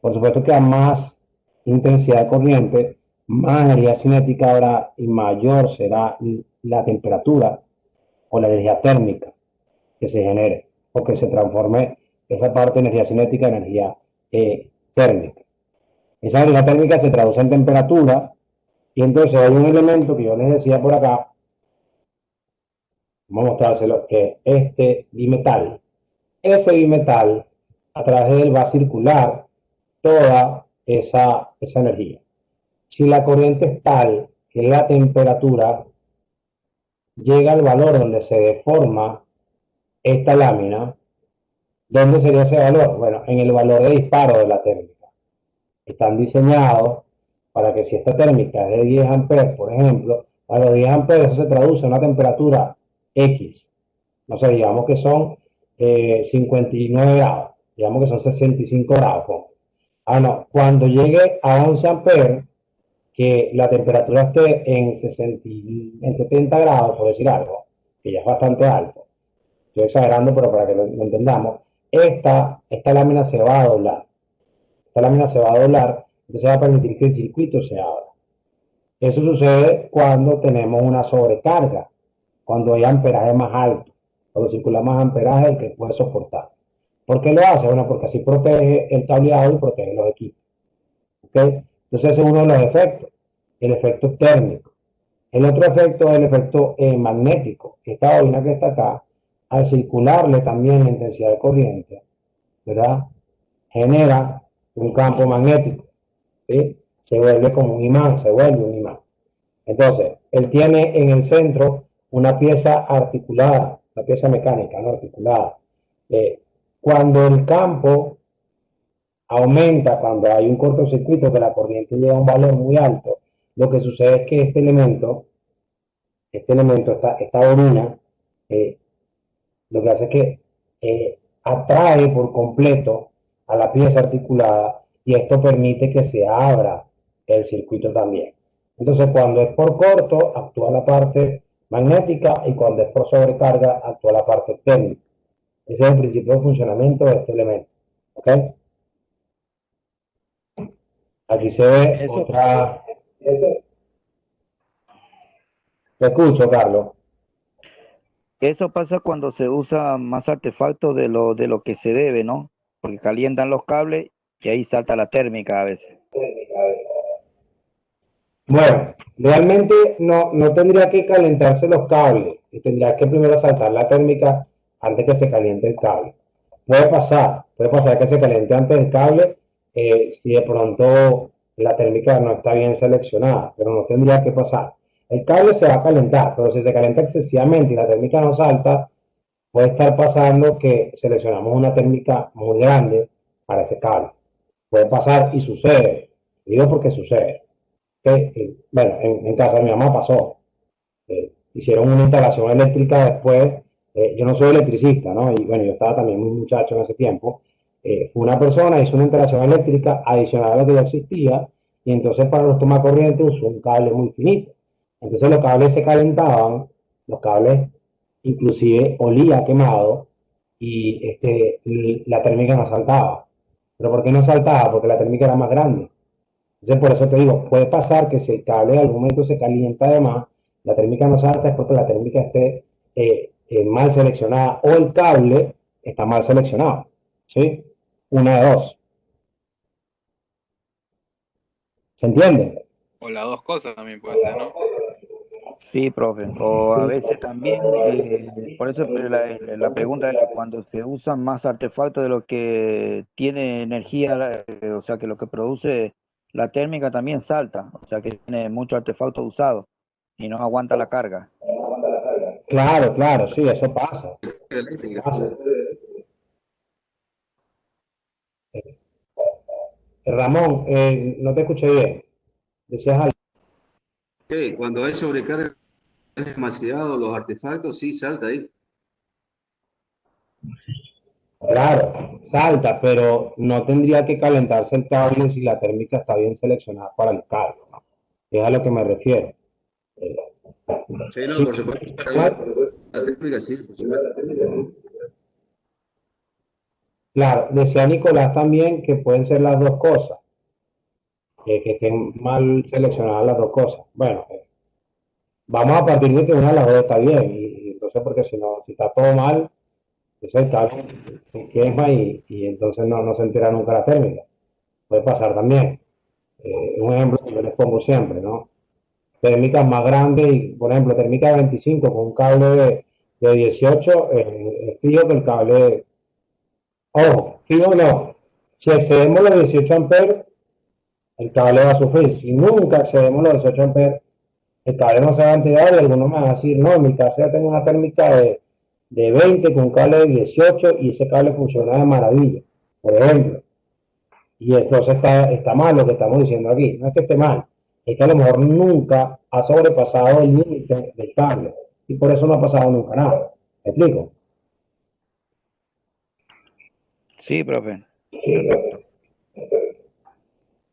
Por supuesto que a más intensidad de corriente, más energía cinética habrá y mayor será la temperatura o la energía térmica que se genere o que se transforme esa parte de energía cinética en energía térmica. Esa energía térmica se traduce en temperatura y entonces hay un elemento que yo les decía por acá, vamos a mostrárselo, que es este bimetal. Ese bimetal a través de él va a circular toda esa energía. Si la corriente es tal que la temperatura llega al valor donde se deforma esta lámina, ¿dónde sería ese valor? Bueno, en el valor de disparo de la térmica. Están diseñados para que si esta térmica es de 10 amperes, por ejemplo, a los 10 amperes eso se traduce en una temperatura X. No sé, digamos que son 59 grados, digamos que son 65 grados. Ah, no, cuando llegue a 11 amperes, que la temperatura esté en 70 grados, por decir algo, que ya es bastante alto. Estoy exagerando, pero para que lo entendamos, esta lámina se va a doblar. Esta lámina se va a doblar, entonces va a permitir que el circuito se abra. Eso sucede cuando tenemos una sobrecarga, cuando hay amperaje más alto, cuando circula más amperaje del que puede soportar. ¿Por qué lo hace? Bueno, porque así protege el cableado y protege los equipos. ¿Okay? Entonces ese es uno de los efectos, el efecto térmico. El otro efecto es el efecto magnético. Esta bobina que está acá, al circularle también la intensidad de corriente, ¿verdad? Genera un campo magnético, ¿sí? Se vuelve como un imán, se vuelve un imán. Entonces, él tiene en el centro una pieza articulada, una pieza mecánica, ¿no? Articulada. Cuando el campo aumenta, cuando hay un cortocircuito, que la corriente llega a un valor muy alto, lo que sucede es que este elemento, esta bobina, lo que hace es que atrae por completo a la pieza articulada y esto permite que se abra el circuito también. Entonces, cuando es por corto, actúa la parte magnética y cuando es por sobrecarga, actúa la parte térmica. Ese es el principio de funcionamiento de este elemento. ¿Ok? Aquí se ve Eso, otra... Te escucho, Carlos. eso pasa cuando se usa más artefactos de lo que se debe, ¿no? Porque calientan los cables y ahí salta la térmica a veces. Bueno, realmente no tendría que calentarse los cables y tendría que primero saltar la térmica antes que se caliente el cable. Puede pasar que se caliente antes el cable si de pronto la térmica no está bien seleccionada, pero no tendría que pasar. El cable se va a calentar, pero si se calienta excesivamente y la térmica no salta, puede estar pasando que seleccionamos una térmica muy grande para ese cable. Puede pasar y sucede. Digo porque sucede. Bueno, en casa de mi mamá pasó. Hicieron una instalación eléctrica después. Yo no soy electricista, ¿no? Y bueno, yo estaba también muy muchacho en ese tiempo. Fue una persona, hizo una instalación eléctrica adicional a la que ya existía, y entonces para los tomacorrientes usó un cable muy finito. Entonces los cables se calentaban, los cables inclusive olía quemado, y la térmica no saltaba. ¿Pero por qué no saltaba? Porque la térmica era más grande. Entonces, por eso te digo, puede pasar que si el cable en algún momento se calienta además, la térmica no salta, es porque la térmica esté mal seleccionada o el cable está mal seleccionado. ¿Sí? Una de dos. ¿Se entiende? O las dos cosas también puede ser, ¿no? Sí, profe. O a veces también, por eso la pregunta es que cuando se usan más artefactos de lo que tiene energía, o sea que lo que produce la térmica también salta, o sea que tiene mucho artefacto usado y no aguanta la carga. Claro, claro, sí, eso pasa. eléctrica. Pasa. Ramón, no te escuché bien. Decías algo. Ok, cuando hay sobrecarga es demasiado los artefactos, sí, salta ahí. Claro, salta, pero no tendría que calentarse el cable si la térmica está bien seleccionada para el cable, ¿no? Es a lo que me refiero. Eh, Sí, no, sí, por supuesto. Está bien. La técnica, sí, por supuesto. claro, decía Nicolás también que pueden ser las dos cosas, que estén mal seleccionadas las dos cosas. Bueno, vamos a partir de que una de las dos está bien, y entonces porque si no, si está todo mal, entonces el cable se quema y entonces no se entera nunca la térmica. Puede pasar también. Un ejemplo que yo les pongo siempre, ¿no? Térmicas más grandes, y, por ejemplo, térmica de 25 con un cable de 18, es fijo que el cable, ojo, fijo no, si excedemos los 18 amperes, el cable va a sufrir. Si nunca excedemos los 18 amperes, el cable no se va a enterar y algunos me van a decir, no, en mi casa ya tengo una térmica de 20 con un cable de 18 y ese cable funciona de maravilla, por ejemplo. Y entonces está mal lo que estamos diciendo aquí. No es que esté mal, es que a lo mejor nunca ha sobrepasado el límite del cable y por eso no ha pasado nunca nada. ¿Me explico? Sí, profe. Perfecto.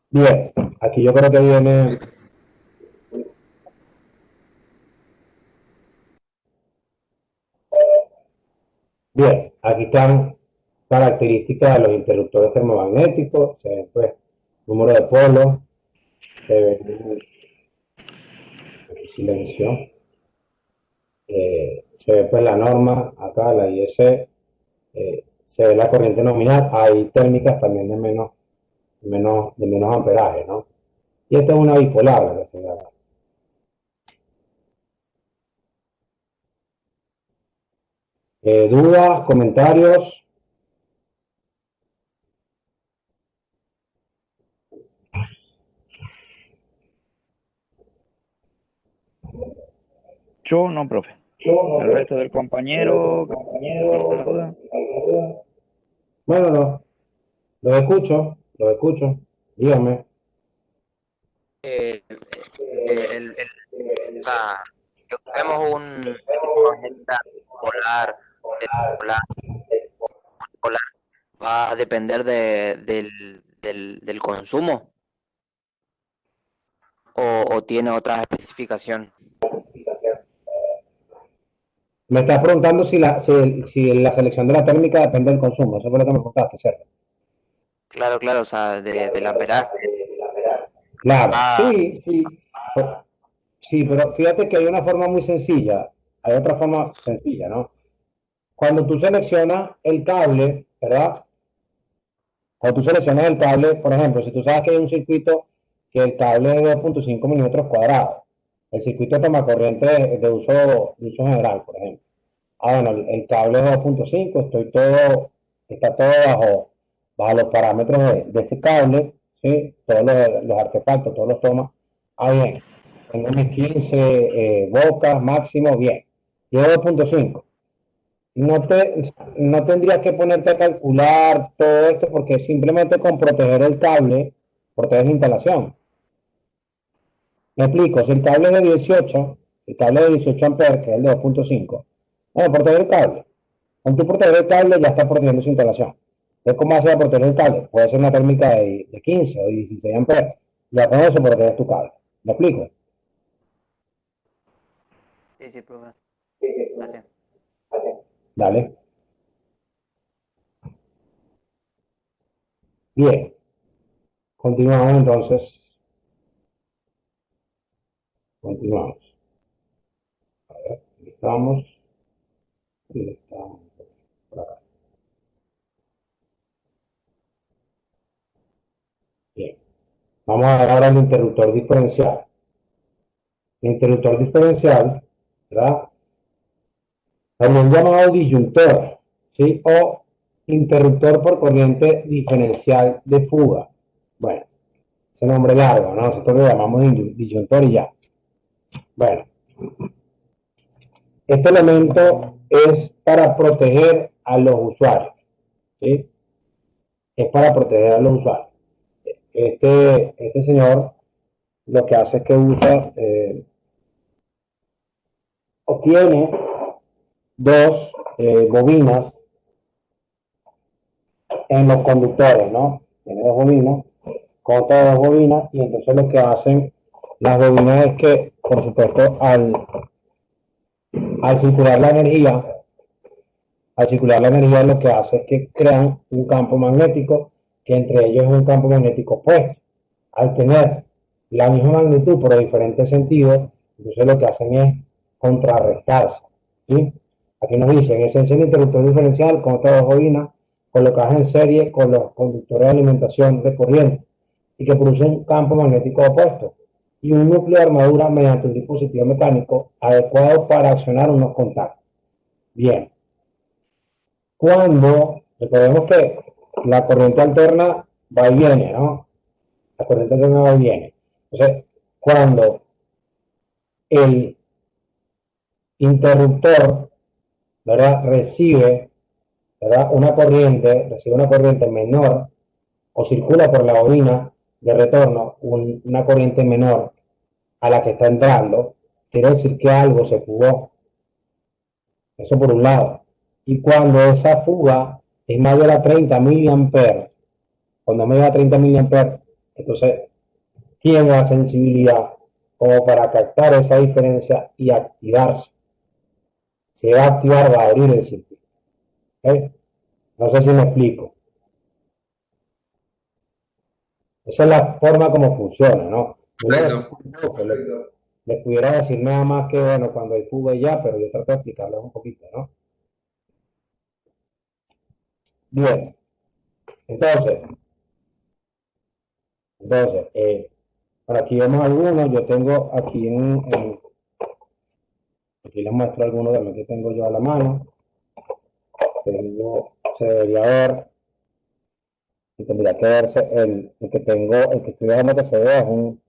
Bien, aquí yo creo que viene. Bien, aquí están características de los interruptores termomagnéticos, se ven, pues, número de polos, se ven, aquí silencio, se ve pues la norma, acá la IS, se ve la corriente nominal, hay térmicas también de menos amperaje, ¿no? Y esta es una bipolar, la que se llama. ¿Dudas, comentarios? Yo no, profe. El resto del compañero, ¿alguna duda? Bueno, no, lo escucho, dígame. Eh, o sea, que usemos un magnética polar, polar, polar, va a depender del consumo o tiene otra especificación. Me estás preguntando si la selección de la térmica depende del consumo, eso fue lo que me preguntaste, ¿cierto? Claro, claro, o sea, del amperaje. Claro, Ah, sí, pero fíjate que hay una forma muy sencilla, hay otra forma sencilla, ¿no? Cuando tú seleccionas el cable, ¿verdad? Cuando tú seleccionas el cable, por ejemplo, si tú sabes que hay un circuito que el cable es de 2.5 milímetros cuadrados, el circuito toma corriente de uso general, por ejemplo. Ah, bueno, el cable es 2.5, está todo bajo los parámetros de ese cable, ¿sí? Todos los artefactos, todos los tomas. Ah, bien, tengo mis 15 bocas máximo, bien. Llevo 2.5. No tendrías que ponerte a calcular todo esto porque simplemente con proteger el cable, proteges la instalación. Me explico, si el cable es de 18, el cable de 18 amperes, que es el de 2.5, bueno, proteger el cable. Con tu proteger el cable ya está protegiendo su instalación. Entonces, ¿cómo hace a proteger el cable? Puede ser una térmica de 15 o 16 amperes. Ya con eso proteges tu cable. ¿Me explico? sí, sí, profe. Gracias. Dale. Bien. Continuamos entonces. Continuamos. A ver, aquí estamos. Aquí estamos. Por acá. Bien. Vamos a ver ahora el interruptor diferencial. El interruptor diferencial, ¿verdad? También llamado disyuntor, ¿sí? O interruptor por corriente diferencial de fuga. Bueno, ese nombre largo, ¿no? Nosotros lo llamamos disyuntor y ya. Bueno, este elemento es para proteger a los usuarios, ¿sí? Es para proteger a los usuarios. Este señor lo que hace es que usa, obtiene dos bobinas en los conductores, ¿no? Tiene dos bobinas, conta dos bobinas, y entonces lo que hacen las bobinas es que, por supuesto, al circular la energía, lo que hace es que crean un campo magnético, que entre ellos es un campo magnético opuesto. Al tener la misma magnitud pero diferentes sentidos, entonces lo que hacen es contrarrestarse, ¿sí? Aquí nos dicen, esencia de interruptor diferencial con estas dos bobinas colocadas en serie con los conductores de alimentación de corriente y que producen campo magnético opuesto y un núcleo de armadura mediante un dispositivo mecánico adecuado para accionar unos contactos. Bien. Recordemos que la corriente alterna va y viene, ¿no? La corriente alterna va y viene. Entonces, cuando el interruptor, ¿verdad?, recibe una corriente menor o circula por la bobina de retorno una corriente menor a la que está entrando, quiere decir que algo se fugó. Eso por un lado. Y cuando esa fuga es mayor a 30 miliamperes, cuando es mayor a 30 miliamperes, entonces tiene la sensibilidad como para captar esa diferencia y activarse. Se va a activar, va a abrir el circuito. ¿Okay? No sé si me explico. Esa es la forma como funciona, ¿no? Les pudiera decir nada más que, bueno, cuando hay fuga y ya, pero yo trato de explicarles un poquito, ¿no? Bien. Entonces, bueno, aquí vemos algunos. Yo tengo aquí aquí les muestro algunos de los que tengo yo a la mano. Se debería ver, y tendría que verse el que estoy dejando que se vea es un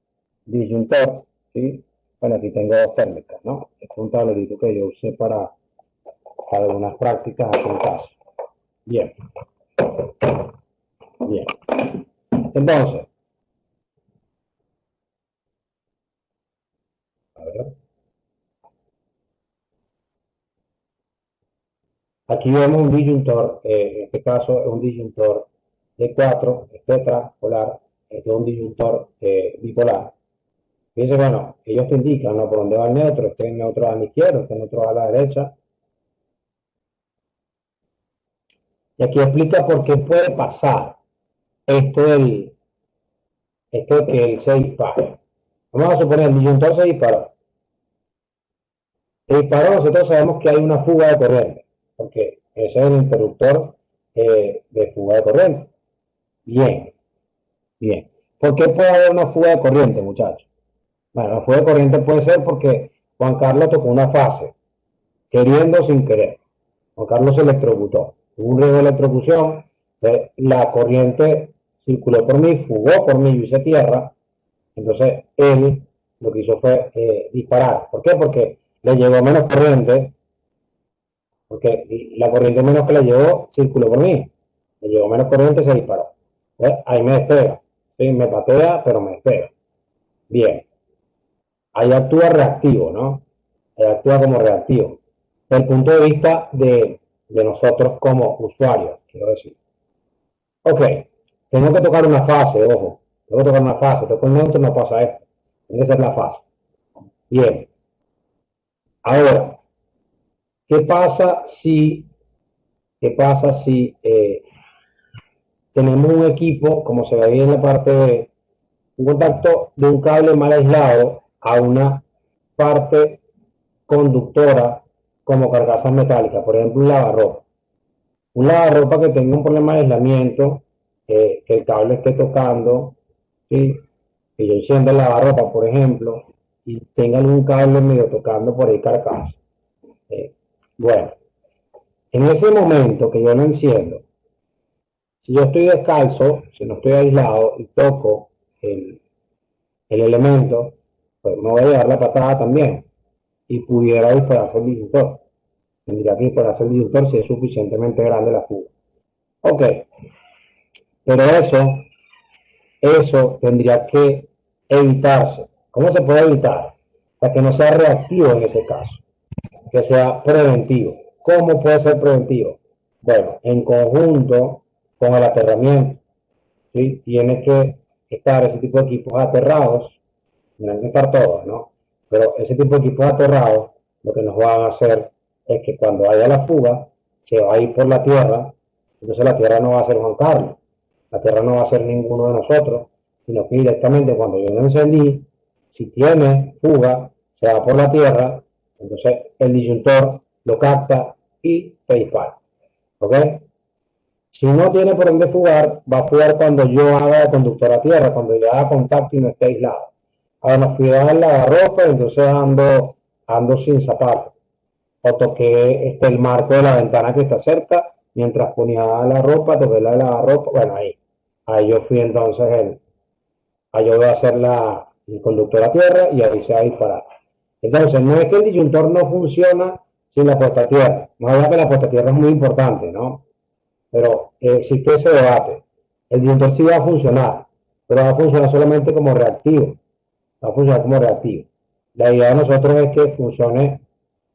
disyuntor, ¿sí? Bueno, aquí tengo dos térmicas, ¿no? Es un tablerito que yo usé para algunas prácticas aquí en casa. Bien. Bien. Entonces, a ver. Aquí vemos un disyuntor, en este caso es un disyuntor de 4, es tetrapolar, este es un disyuntor bipolar. Fíjense, bueno, ellos te indican, ¿no?, por dónde va el neutro. Este neutro va a la izquierda, este neutro va a la derecha. Y aquí explica por qué puede pasar esto de que él se dispare. Vamos a suponer el disyuntor se disparó. Nosotros sabemos que hay una fuga de corriente, porque ese es el interruptor de fuga de corriente. Bien, bien. ¿Por qué puede haber una fuga de corriente, muchachos? Bueno, la fuga de corriente puede ser porque Juan Carlos tocó una fase, queriendo o sin querer. Juan Carlos se electrocutó. Hubo un riesgo de electrocución, la corriente circuló por mí, fugó por mí, yo hice tierra. Entonces él lo que hizo fue disparar. ¿Por qué? Porque le llegó menos corriente, porque la corriente menos que le llegó circuló por mí. Le llegó menos corriente y se disparó. Ahí me despega. ¿Sí? Me patea, pero me despega. Bien. Ahí actúa reactivo, ¿no? Ahí actúa como reactivo. Desde el punto de vista de nosotros como usuarios, quiero decir. Ok, tengo que tocar una fase, ojo. Tengo que tocar una fase. Toco el neutro, no pasa esto. Tiene que ser la fase. Bien. Ahora, ¿qué pasa si tenemos un equipo, como se ve ahí en la parte de un contacto de un cable mal aislado a una parte conductora como carcasas metálicas, por ejemplo un lavarropa? Un lavarropa que tenga un problema de aislamiento, que el cable esté tocando, ¿sí? Que yo encienda el lavarropa, por ejemplo, y tenga algún cable medio tocando por ahí carcasa. Bueno, en ese momento que yo lo enciendo, si yo estoy descalzo, si no estoy aislado y toco el elemento, pues me voy a llevar la patada también. y pudiera dispararse el disyuntor. Tendría que dispararse el disyuntor si es suficientemente grande la fuga. Ok, pero eso tendría que evitarse. ¿Cómo se puede evitar? O sea, que no sea reactivo en ese caso, que sea preventivo. ¿Cómo puede ser preventivo? Bueno, en conjunto con el aterramiento, ¿sí? Tiene que estar ese tipo de equipos aterrados, no que estar todos, ¿no? Pero ese tipo de equipos aterrados, lo que nos van a hacer es que cuando haya la fuga, se va a ir por la tierra, entonces la tierra no va a ser Juan Carlos, la tierra no va a ser ninguno de nosotros, sino que directamente cuando yo lo encendí, si tiene fuga, se va por la tierra, entonces el disyuntor lo capta y te dispara. ¿Ok? Si no tiene por dónde fugar, va a fugar cuando yo haga de conductor a tierra, cuando le haga contacto y no esté aislado. Ahora nos fui a dar la ropa, entonces ando sin zapatos. O toqué el marco de la ventana que está cerca, mientras ponía la ropa, toqué la de la ropa, bueno, ahí yo fui entonces ahí yo voy a hacer el conductor a tierra y ahí se va a disparar. Entonces, no es que el disyuntor no funciona sin la puesta a tierra. No habla que la puesta a tierra es muy importante, ¿no? Pero existe ese debate. El disyuntor sí va a funcionar, pero va a funcionar solamente como reactivo. Va a funcionar como reactivo. La idea de nosotros es que funcione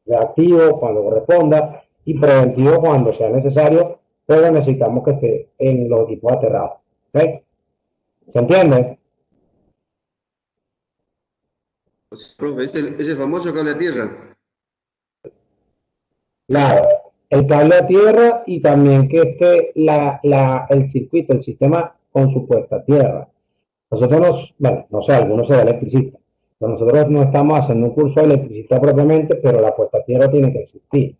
reactivo cuando corresponda y preventivo cuando sea necesario, pero necesitamos que esté en los equipos aterrados. ¿Ok? ¿Se entiende? Pues, profe, es el famoso cable a tierra. Claro, el cable a tierra y también que esté el circuito, el sistema con su puesta a tierra. Nosotros bueno, no sé, algunos serán electricistas, pero nosotros no estamos haciendo un curso de electricista propiamente, pero la puesta a tierra tiene que existir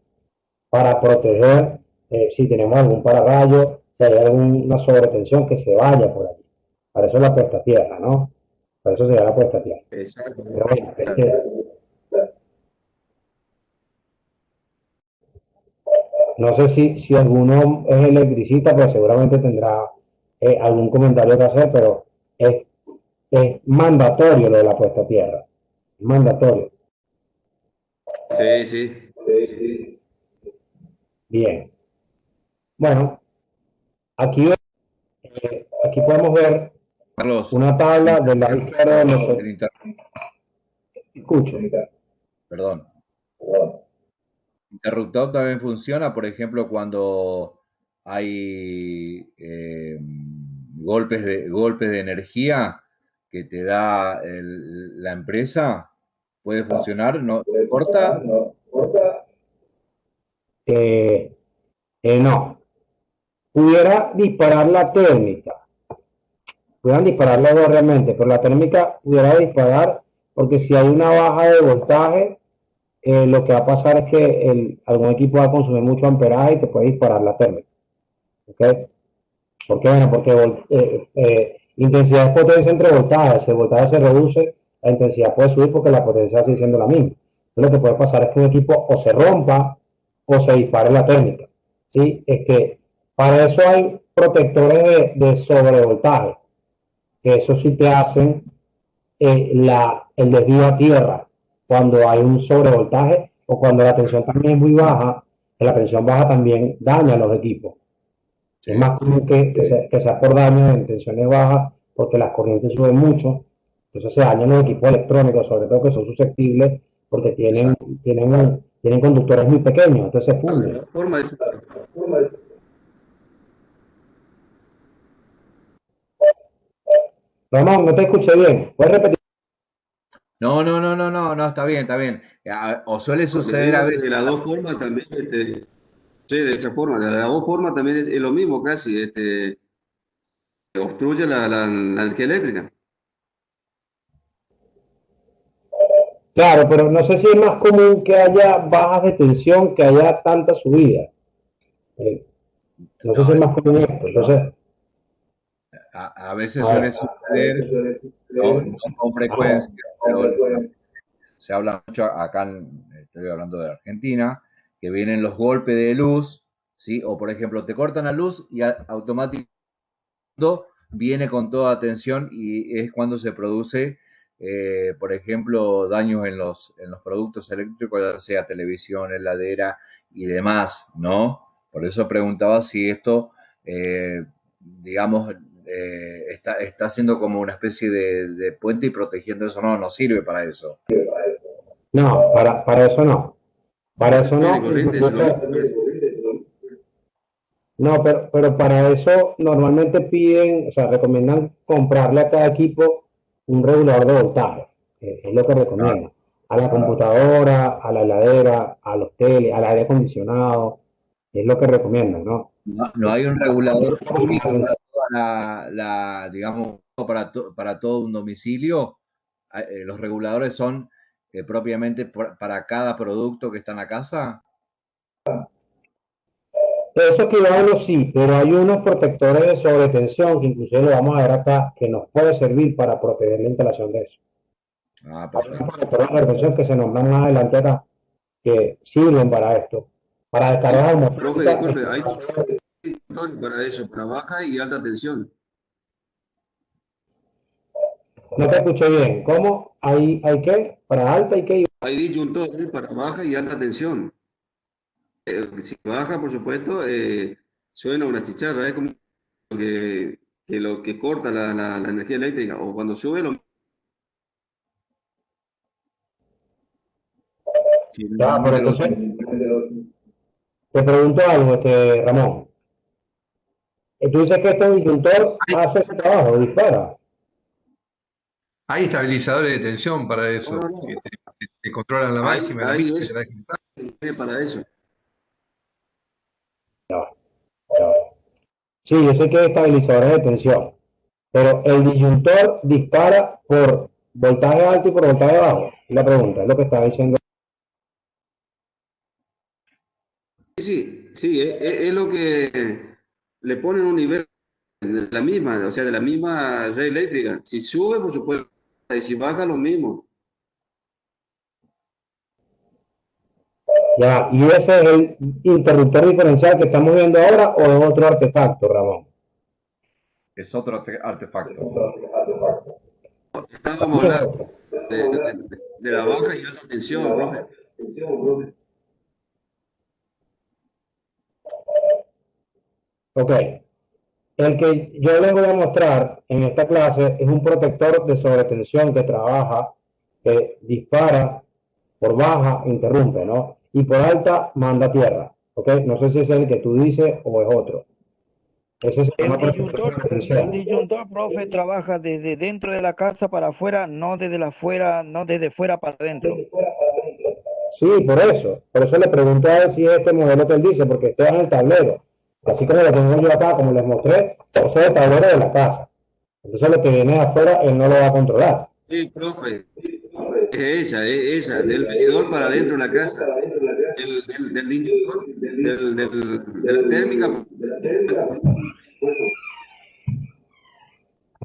para proteger si tenemos algún pararrayo, si hay alguna sobretensión que se vaya por allí. Para eso es la puesta a tierra, ¿no? Para eso sería la puesta a tierra. Exacto. Pero bueno, no sé si alguno es electricista, pero seguramente tendrá algún comentario que hacer, pero es, es mandatorio lo de la puesta a tierra. Es mandatorio. Sí, sí. Bien. Bueno, aquí, aquí podemos ver Carlos, una tabla del lado izquierdo de el inter- escucho. perdón. Interruptor también funciona, por ejemplo, cuando hay golpes de energía que te da la empresa, puede funcionar, ¿no? ¿Corta? No. Pudiera disparar la térmica. Pudieran disparar los dos realmente, pero la térmica pudiera disparar porque si hay una baja de voltaje, lo que va a pasar es que algún equipo va a consumir mucho amperaje y te puede disparar la térmica. ¿Ok? ¿Por qué? Bueno, porque intensidad es potencia entre voltaje. Si el voltaje se reduce, la intensidad puede subir porque la potencia sigue siendo la misma. Entonces, lo que puede pasar es que un equipo o se rompa o se dispare la térmica. ¿Sí? Es que para eso hay protectores de sobrevoltaje, que eso sí te hacen el desvío a tierra cuando hay un sobrevoltaje o cuando la tensión también es muy baja, que la tensión baja también daña a los equipos. Sí. Es más común que sea por daño en tensiones bajas porque las corrientes suben mucho, entonces se dañan los equipos electrónicos, sobre todo que son susceptibles porque tienen conductores muy pequeños, entonces se funden. La forma de... Ramón, no te escuché bien, ¿puedes repetir? No, está bien, está bien. O suele suceder a veces. De las dos formas también, sí, de esa forma, de las dos formas también es lo mismo casi, obstruye la energía eléctrica. Claro, pero no sé si es más común que haya bajas de tensión, que haya tanta subida. No sé si es más común esto. Entonces, A veces suele suceder, no con frecuencia, pero se habla mucho acá, estoy hablando de Argentina, que vienen los golpes de luz, ¿sí? O por ejemplo, te cortan la luz y automáticamente viene con toda tensión y es cuando se produce por ejemplo, daños en los productos eléctricos, ya sea televisión, heladera y demás, ¿no? Por eso preguntaba si esto, digamos, está haciendo como una especie de puente y protegiendo eso. No, no sirve para eso. No, para eso no. Para eso Tiene no, corriente, eso inclusive, lo no, pero para eso normalmente piden, o sea, recomiendan comprarle a cada equipo un regulador de voltaje. Es lo que Ah, recomiendan. A la computadora, a la heladera, a los teles, al aire acondicionado, es lo que recomiendan, ¿no? no, no hay un regulador único Más para toda digamos, para todo un domicilio. Los reguladores son propiamente para cada producto que está en la casa. Eso que yo sí, pero hay unos protectores de sobretensión que inclusive lo vamos a ver acá, que nos puede servir para proteger la instalación de eso. Ah, Hay unos perfecto. protectores de sobretensión que se nombran más adelante acá, que sirven para esto. Para descargas Profe, atmosféricas, disculpe, hay disjuntores para eso, para baja y alta tensión. no te escuché bien. ¿Cómo? ¿Hay qué? ¿Para alta y qué? Hay disyuntores para baja y alta tensión. Si baja, por supuesto, suena una chicharra, es como que lo que corta la energía eléctrica. O cuando sube, Sí, Ya, pero normalmente entonces, te pregunto algo, Ramón. Tú dices que este disyuntor hace su trabajo, dispara. Hay estabilizadores de tensión para no, no, eso, no. que te controlan la máxima y la Hay mínima y te eso la dejan estar. para eso. Ya va, ya va. Sí, yo sé que hay estabilizadores de tensión, pero el disyuntor dispara por voltaje alto y por voltaje bajo. Es la pregunta, es lo que estaba diciendo. Sí, es lo que le ponen un nivel de la misma, o sea, de la misma red eléctrica. Si sube, por supuesto, y si baja, lo mismo. Ya, y ese es el interruptor diferencial que estamos viendo ahora o es otro artefacto, Ramón. es otro artefacto. Estábamos hablando de la baja y alta tensión, profe. Ok, el que yo les voy a mostrar en esta clase es un protector de sobretensión que trabaja, que dispara por baja, interrumpe, ¿no? Y por alta, manda a tierra, ¿ok? No sé si es el que tú dices o es otro. Ese se llama protector de El sobretensión. disyuntor, profe, trabaja desde dentro de la casa para afuera, no desde fuera para adentro. Sí, por eso le pregunto a él si es este modelo que él dice, porque está en el tablero. Así como lo tengo yo acá, como les mostré, ese es el tablero de la casa. Entonces lo que viene de afuera, él no lo va a controlar. Sí, profe, es esa, del medidor para adentro de la casa, del inductor, de la térmica.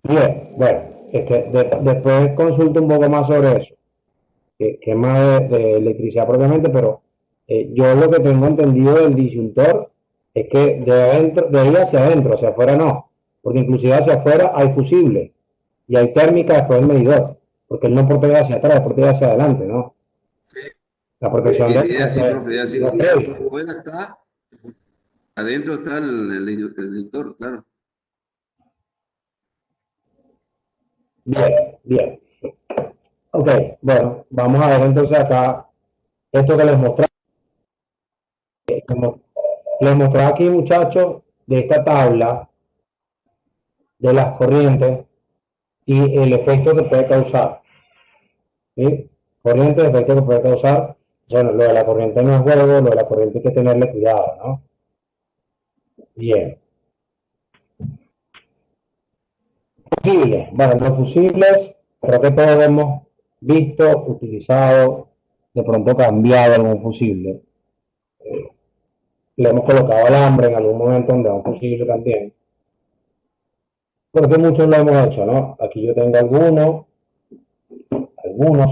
Bien, bueno, después consulto un poco más sobre eso, que es más de electricidad propiamente, pero yo lo que tengo entendido del disyuntor es que de ahí hacia adentro, hacia afuera no, porque inclusive hacia afuera hay fusible y hay térmica después del medidor, porque él no protege hacia atrás, protege hacia adelante, ¿no? La protección de Es así, profe, es así. no es crédito. Afuera está, adentro está el inductor, claro. Bien, bien. Ok, bueno, vamos a ver entonces acá esto que les mostré. Les mostré aquí, muchachos, de esta tabla de las corrientes y el efecto que puede causar. ¿Sí? Corriente, efecto que puede causar. Bueno, lo de la corriente no es juego, lo de la corriente hay que tenerle cuidado, ¿no? Bien. Fusibles. Bueno, los fusibles, creo que todos hemos visto, utilizado, de pronto cambiado algún fusible. Le hemos colocado alambre en algún momento donde es un fusible también. Porque muchos lo hemos hecho, ¿no? Aquí yo tengo algunos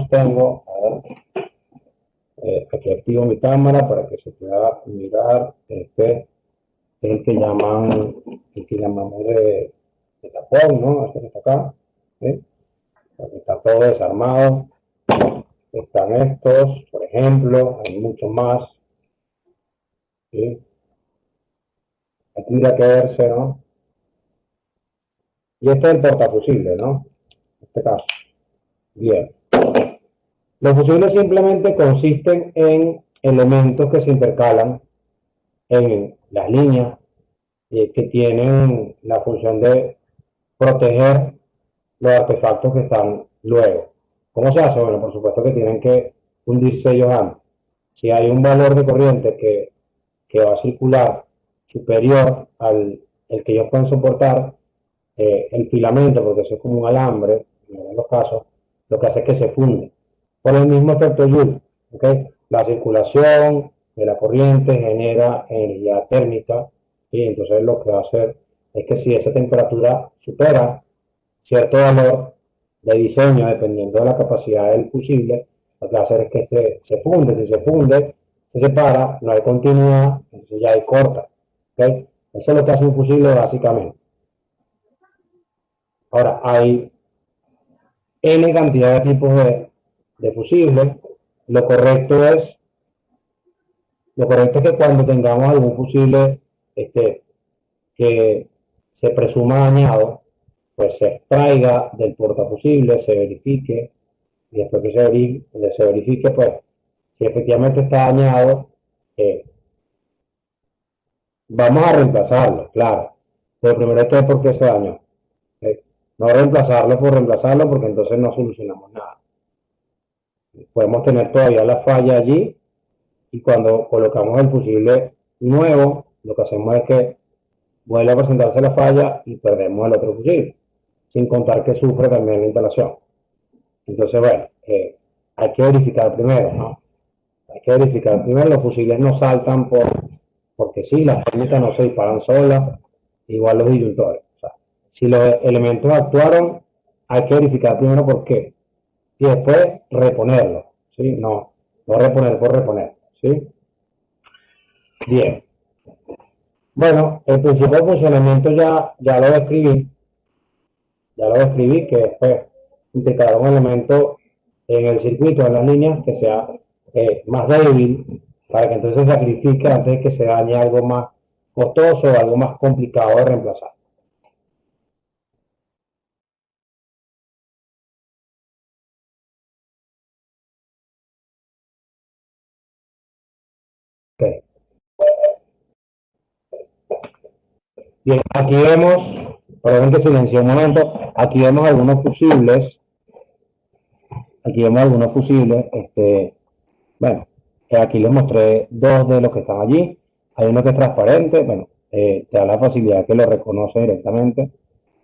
tengo, a ver, aquí activo mi cámara para que se pueda mirar, este es el que llamamos de tapón, ¿no? Este que está acá, ¿sí? Aquí está todo desarmado. Están estos, por ejemplo, hay muchos más. ¿Sí? Aquí tendría que verse, ¿no? Y este es el portafusible, ¿no? En este caso. Bien. Los fusibles simplemente consisten en elementos que se intercalan en las líneas que tienen la función de proteger los artefactos que están luego. ¿Cómo se hace? Bueno, por supuesto que tienen que hundirse ellos antes. Si hay un valor de corriente que va a circular superior al el que ellos pueden soportar, el filamento, porque eso es como un alambre, en los casos, lo que hace es que se funde. Por el mismo efecto Joule, ¿okay? La circulación de la corriente genera energía térmica, y entonces lo que va a hacer es que si esa temperatura supera cierto valor de diseño, dependiendo de la capacidad del fusible, lo que va a hacer es que se funde. Si se funde, se separa, no hay continuidad, entonces ya hay corta. ¿Okay? Eso es lo que hace un fusible básicamente. Ahora, hay N cantidad de tipos de fusibles. Lo correcto es que cuando tengamos algún fusible que se presuma dañado, pues se extraiga del portafusible, se verifique, y después que se verifique, pues, si efectivamente está dañado, vamos a reemplazarlo, claro. Pero primero hay que ver por qué se dañó. No reemplazarlo por reemplazarlo, porque entonces no solucionamos nada. Podemos tener todavía la falla allí, y cuando colocamos el fusible nuevo, lo que hacemos es que vuelve a presentarse la falla y perdemos el otro fusible, sin contar que sufre también la instalación. Entonces, bueno, hay que verificar primero, ¿no? Hay que verificar primero, los fusibles no saltan porque sí, las técnicas no se disparan solas, igual los disyuntores. O sea, si los elementos actuaron, hay que verificar primero por qué. Y después reponerlo, ¿sí? No reponer por reponer, ¿sí? Bien. Bueno, el principio de funcionamiento ya lo describí. Ya lo describí, que es pues, integrar un elemento en el circuito, en las líneas, que sea más débil, para que entonces se sacrifique antes de que se dañe algo más costoso o algo más complicado de reemplazar. Okay. Bien, aquí vemos, perdón que silencie un momento, aquí vemos algunos fusibles. Bueno, aquí les mostré dos de los que están allí. Hay uno que es transparente, bueno, te da la facilidad que lo reconoce directamente.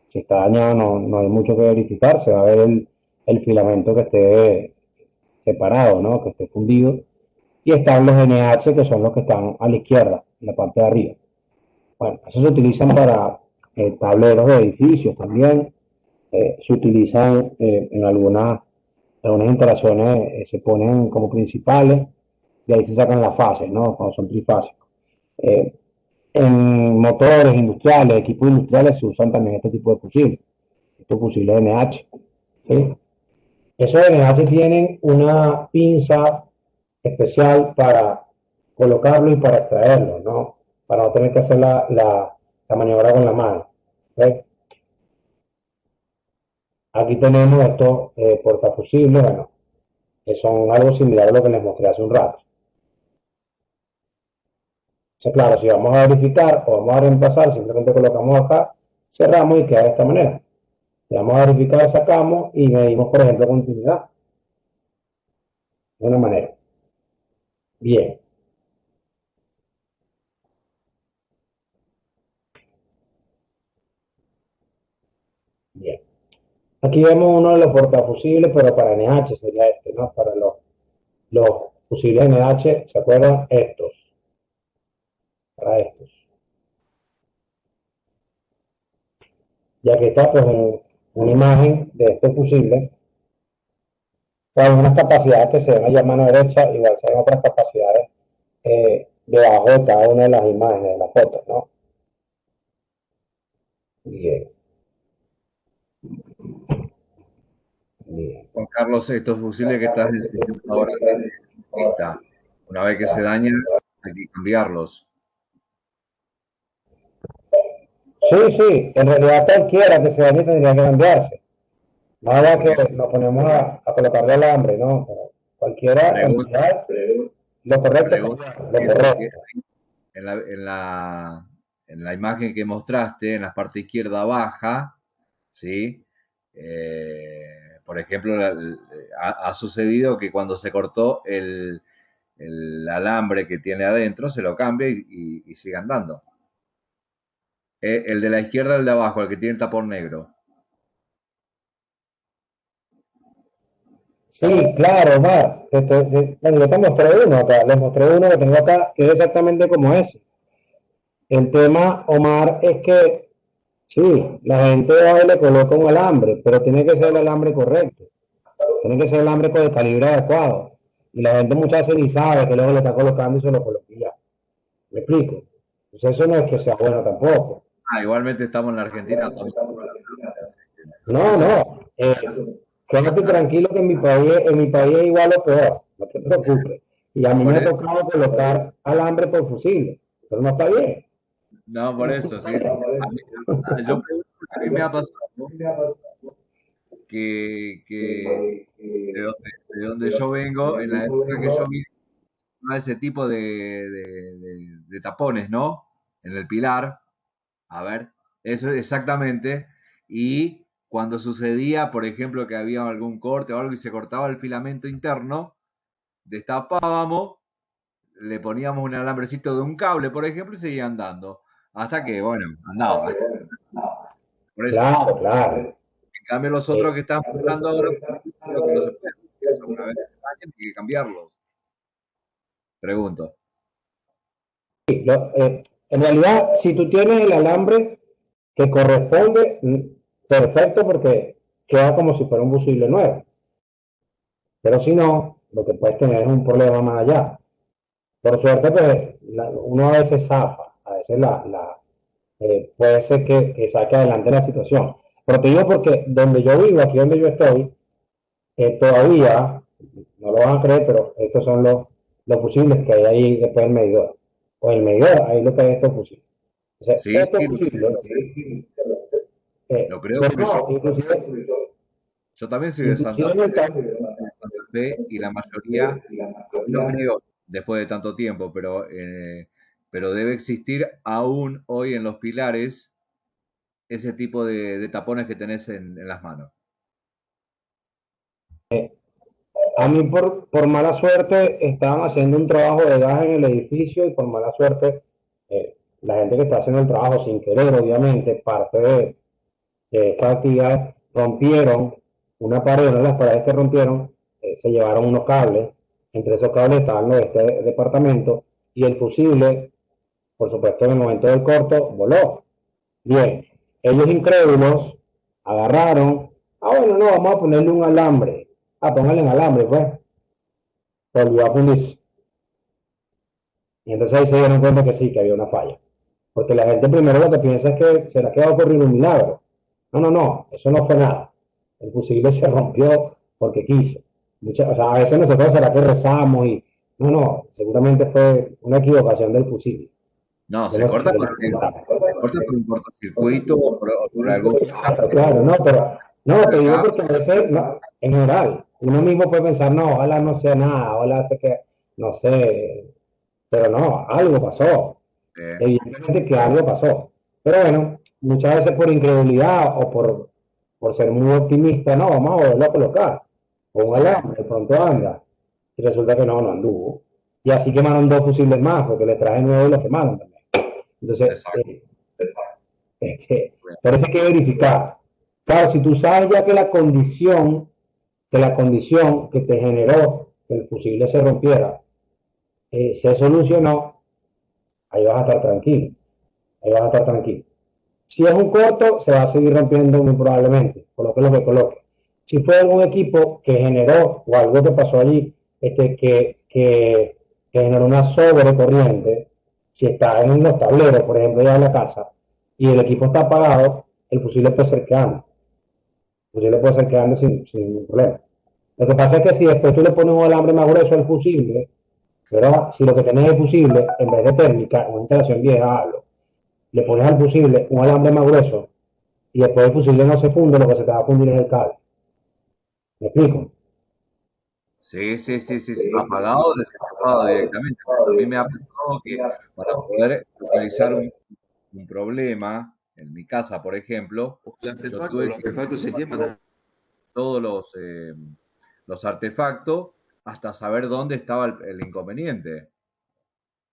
Si está dañado no hay mucho que verificar, se va a ver el filamento que esté separado, ¿no? Que esté fundido. Y están los NH, que son los que están a la izquierda, en la parte de arriba. Bueno, esos se utilizan para tableros de edificios también. Se utilizan en algunas instalaciones, se ponen como principales, y ahí se sacan las fases, ¿no? Cuando son trifásicos. En motores industriales, equipos industriales, se usan también este tipo de fusibles, estos fusibles NH. ¿Sí? Esos NH tienen una pinza especial para colocarlo y para extraerlo, ¿no? Para no tener que hacer la maniobra con la mano. ¿Sí? Aquí tenemos estos portafusibles, bueno, que son algo similar a lo que les mostré hace un rato. Entonces, claro, si vamos a verificar o vamos a reemplazar, simplemente colocamos acá, cerramos y queda de esta manera. Si vamos a verificar, sacamos y medimos, por ejemplo, continuidad. De una manera. Bien. Bien. Aquí vemos uno de los portafusibles, pero para NH sería este, ¿no? Para los fusibles NH, ¿se acuerdan? Estos. Para estos. Y aquí está, pues, una imagen de este fusible. Hay unas capacidades que se ven allá a mano derecha, igual se ven otras capacidades debajo de cada una de las imágenes de la foto, ¿no? Bien. Carlos, estos fusiles que estás enseñando ahora de vista, una vez que se dañan, hay que cambiarlos. Sí, en realidad cualquiera que se dañe tendría que cambiarse. Nada que nos ponemos a colocarle alambre, ¿no? Cualquiera, en Pregunta, realidad, lo correcto es pregunta, cambiar, lo correcto. en la imagen que mostraste, en la parte izquierda baja, ¿sí? Por ejemplo, ha sucedido que cuando se cortó el alambre que tiene adentro, se lo cambia y sigue andando. El de la izquierda, el de abajo, el que tiene el tapón negro. Sí, claro, Omar. Bueno, yo te mostré uno acá, les mostré uno que tengo acá, que es exactamente como ese. El tema, Omar, es que sí, la gente va y le coloca un alambre, pero tiene que ser el alambre correcto. Tiene que ser el alambre con el calibre adecuado. Y la gente muchas veces ni sabe que luego le está colocando y se lo coloca y ya. ¿Me explico? Entonces eso no es que sea bueno tampoco. Igualmente estamos en la Argentina. Estamos No. Quédate tranquilo que en mi país es igual o peor. No te preocupes. Y a mí me ha tocado colocar alambre por fusible. Pero no está bien. No, por eso, sí. Yo pregunto porque a mí me ha pasado que de donde yo vengo, en la época que yo vine, no ese tipo de tapones, ¿no? En el pilar, a ver, eso exactamente. Y cuando sucedía, por ejemplo, que había algún corte o algo y se cortaba el filamento interno, destapábamos, le poníamos un alambrecito de un cable, por ejemplo, y seguía andando. Hasta que, bueno, andaba. Por eso. Claro. En cambio, los otros que están funcionando ahora, creo que no se pueden. Una vez que dañen, hay que cambiarlos. Pregunto. En realidad, si tú tienes el alambre que corresponde, perfecto, porque queda como si fuera un fusible nuevo. Pero si no, lo que puedes tener es un problema más allá. Por suerte, pues, uno a veces zafa, a veces puede ser que saque adelante la situación. Pero te digo porque donde yo vivo, aquí donde yo estoy, todavía, no lo van a creer, pero estos son los fusibles que hay ahí después del medidor. O el medidor, ahí lo que hay estos fusibles. O sea, Sí, estos sí, fusibles, lo creo pero porque no, inclusive yo también soy de Santa en el caso, Fe y la mayoría, no creo después de tanto tiempo, pero debe existir aún hoy en los pilares ese tipo de tapones que tenés en las manos. a mí por mala suerte estaban haciendo un trabajo de gas en el edificio y por mala suerte la gente que está haciendo el trabajo sin querer, obviamente, parte de esa actividad, rompieron una pared, una de las paredes que rompieron, se llevaron unos cables, entre esos cables estaban los de este departamento y el fusible, por supuesto, en el momento del corto, voló. Bien, ellos incrédulos agarraron, bueno, no, vamos a ponerle un alambre. Póngale un alambre, pues. Volvió a fundirse. Y entonces ahí se dieron cuenta que sí, que había una falla. Porque la gente primero lo que piensa es que se le ha quedado ocurriendo un milagro. No, eso no fue nada. El fusible se rompió porque quiso. O sea, a veces nosotros será que rezamos y no, seguramente fue una equivocación del fusible. No, se corta por un cortocircuito o por algún. Claro, no, pero no, te digo porque a veces, no, en general, uno mismo puede pensar, no, ojalá no sea nada, ojalá sé que, no sé, pero no, algo pasó. Evidentemente que algo pasó. Pero bueno, muchas veces por incredulidad o por ser muy optimista, no, vamos a volverlo a colocar. Con un alambre, de pronto anda. Y resulta que no anduvo. Y así quemaron dos fusibles más, porque le traje nuevo y lo quemaron también. Entonces, por eso hay que verificar. Claro, si tú sabes ya que la condición que te generó que el fusible se rompiera se solucionó, ahí vas a estar tranquilo. Ahí vas a estar tranquilo. Si es un corto, se va a seguir rompiendo muy probablemente, coloque lo que coloque. Si fue algún equipo que generó o algo que pasó allí, que generó una sobrecorriente, si está en los tableros, por ejemplo, ya en la casa, y el equipo está apagado, el fusible puede ser que ande. El fusible puede ser que ande sin ningún problema. Lo que pasa es que si después tú le pones un alambre más grueso al fusible, ¿verdad? Si lo que tenés es fusible, en vez de térmica, una instalación vieja, hablo, le pones al fusible un alambre más grueso y después el fusible no se funde, lo que se te va a fundir es el cable. ¿Me explico? Sí, sí, sí, sí, sí, apagado o desenchufado directamente. A mí me ha pasado que para poder utilizar un problema, en mi casa, por ejemplo, El yo artefacto, tuve los que artefactos se queman. todos los artefactos hasta saber dónde estaba el inconveniente.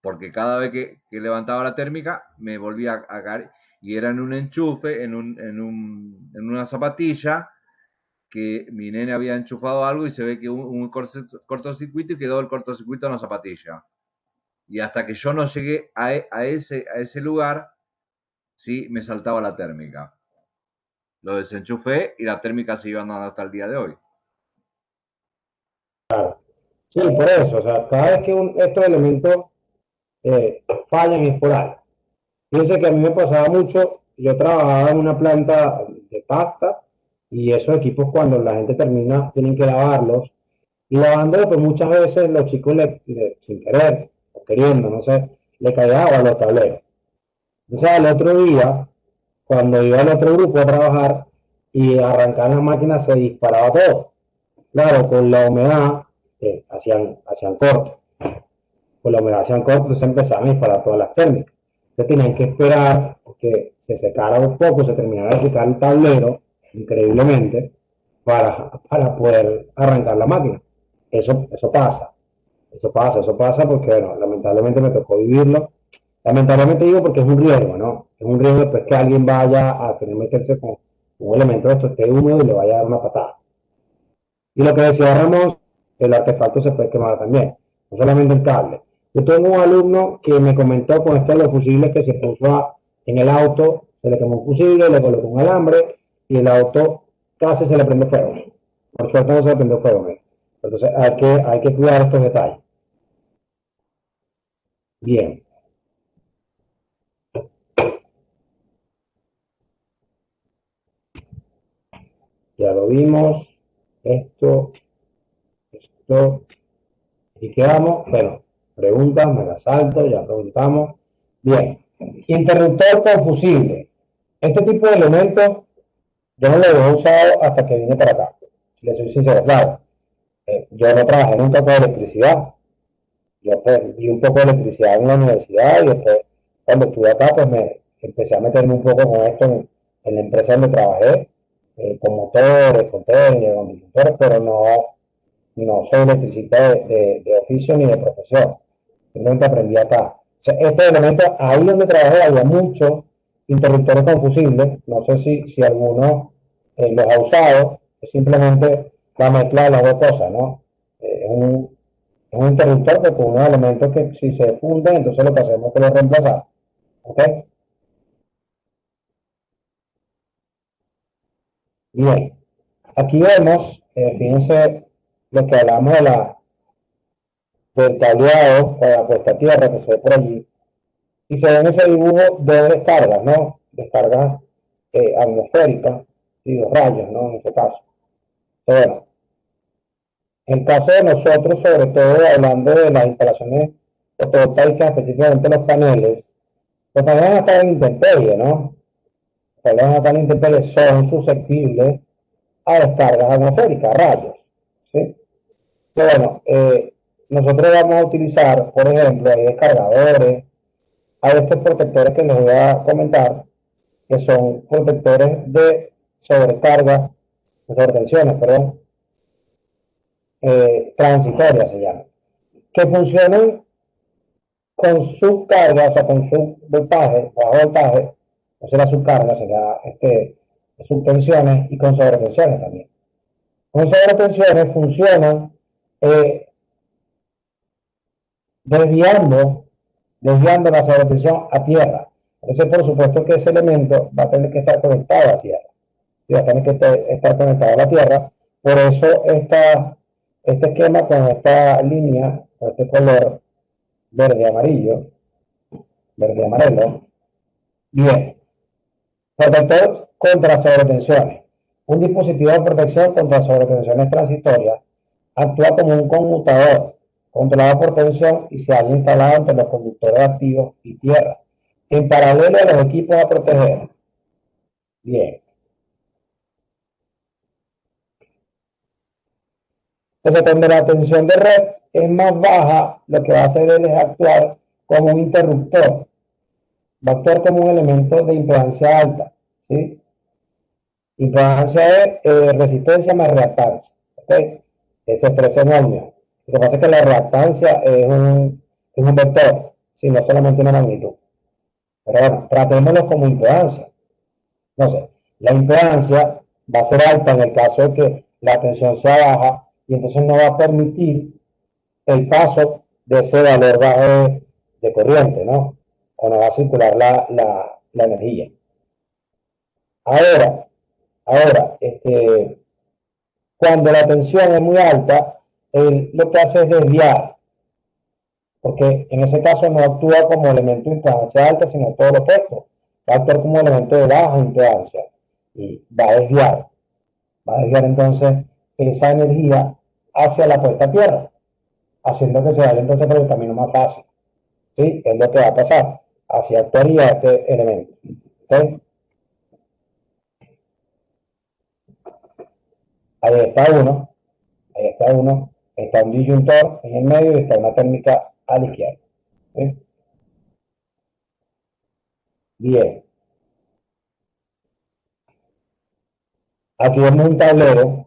Porque cada vez que levantaba la térmica me volvía a caer y era en un enchufe, en una zapatilla que mi nene había enchufado algo y se ve que hubo un cortocircuito y quedó el cortocircuito en la zapatilla. Y hasta que yo no llegué a ese lugar, sí, me saltaba la térmica. Lo desenchufé y la térmica se iba andando hasta el día de hoy. Sí, por eso, o sea, cada vez que estos elementos fallan es por algo. Fíjense que a mí me pasaba mucho, yo trabajaba en una planta de pasta y esos equipos cuando la gente termina tienen que lavarlos y lavándolos pues muchas veces los chicos sin querer o queriendo, no sé, le caía agua a los tableros. Entonces al otro día, cuando iba al otro grupo a trabajar y arrancar las máquinas se disparaba todo. Claro, con la humedad hacían corte. Con la humedad hacían corte, entonces empezaban a disparar todas las térmicas. Entonces tenían que esperar que se secara un poco, se terminara de secar el tablero, increíblemente, para poder arrancar la máquina. Eso pasa. Eso pasa porque, bueno, lamentablemente me tocó vivirlo. Lamentablemente digo porque es un riesgo, ¿no? Es un riesgo después que alguien vaya a tener que meterse con un elemento de esto esté húmedo y le vaya a dar una patada. Y lo que decía Ramón, el artefacto se puede quemar también, no solamente el cable. Yo tengo un alumno que me comentó con esto de los fusibles que se puso en el auto, se le quemó un fusible, le colocó un alambre y el auto casi se le prende fuego. Por suerte no se le prendió fuego. Entonces hay que cuidar estos detalles. Bien. Ya lo vimos. Esto. Y quedamos. Bueno, preguntas, me las salto, ya preguntamos. Bien. Interruptor con fusible. Este tipo de elementos yo no lo he usado hasta que vine para acá. Si le soy sincero, claro. Yo no trabajé nunca con electricidad. Yo vi un poco de electricidad en la universidad y después, cuando estuve acá, pues me empecé a meterme un poco con esto en la empresa donde trabajé, con motores, con técnicos, con disyuntores, pero no soy electricista de oficio ni de profesión. Simplemente aprendí acá. O sea, estos elementos, ahí donde trabajé había muchos interruptores con fusibles. No sé si alguno los ha usado. Es simplemente la mezcla de las dos cosas, ¿no? Es un interruptor que con unos elementos que si se funden, entonces lo que hacemos es que lo reemplazamos. ¿Ok? Bien. Aquí vemos, fíjense lo que hablamos del cableado o la puesta a tierra que se ve por allí. Y se ve en ese dibujo dos descargas, ¿no? Descargas atmosféricas y los rayos, ¿no? En ese caso. Pero bueno, en el caso de nosotros, sobre todo hablando de las instalaciones fotovoltaicas, específicamente los paneles van a estar en intemperie, ¿no? Los paneles van a estar en intemperie, son susceptibles a descargas atmosféricas, rayos, ¿sí? Pero bueno, nosotros vamos a utilizar, por ejemplo, hay descargadores, hay estos protectores que les voy a comentar, que son protectores de sobrecarga, de sobretensiones, perdón, transitorias se llaman, que funcionan con subcarga, o sea, con subvoltaje, bajo voltaje, o sea, la subcarga será subtensiones y con sobretensiones también. Con sobretensiones funcionan desviando la sobretensión a tierra. Entonces, por supuesto que ese elemento va a tener que estar conectado a tierra. Y va a tener que estar conectado a la tierra. Por eso este esquema con esta línea, con este color verde-amarillo, verde-amarelo. Bien. Protector contra sobretensiones. Un dispositivo de protección contra sobretensiones transitorias actúa como un conmutador controlado por tensión y se halla instalado entre los conductores activos y tierra. En paralelo a los equipos a proteger. Bien. Entonces, cuando la tensión de red es más baja, lo que va a hacer él es actuar como un interruptor. Va a actuar como un elemento de impedancia alta. ¿Sí? Impedancia es resistencia más reactancia. ¿Okay? Se expresa en ohmios. Lo que pasa es que la reactancia es un vector, si no solamente una magnitud. Pero bueno, tratémoslo como impedancia. Entonces, la impedancia va a ser alta en el caso de que la tensión sea baja y entonces no va a permitir el paso de ese valor bajo de corriente, ¿no? O no va a circular la energía. Ahora, cuando la tensión es muy alta, él lo que hace es desviar, porque en ese caso no actúa como elemento de impedancia alta, sino todo lo opuesto. Va a actuar como elemento de baja impedancia y va a desviar. Va a desviar entonces esa energía hacia la puesta a tierra, haciendo que se vaya entonces por el camino más fácil. ¿Sí? Es lo que va a pasar. Así actuaría este elemento. ¿Okay? Ahí está uno, está un disyuntor en el medio y está una térmica a la izquierda. ¿Sí? Bien. Aquí vemos un tablero,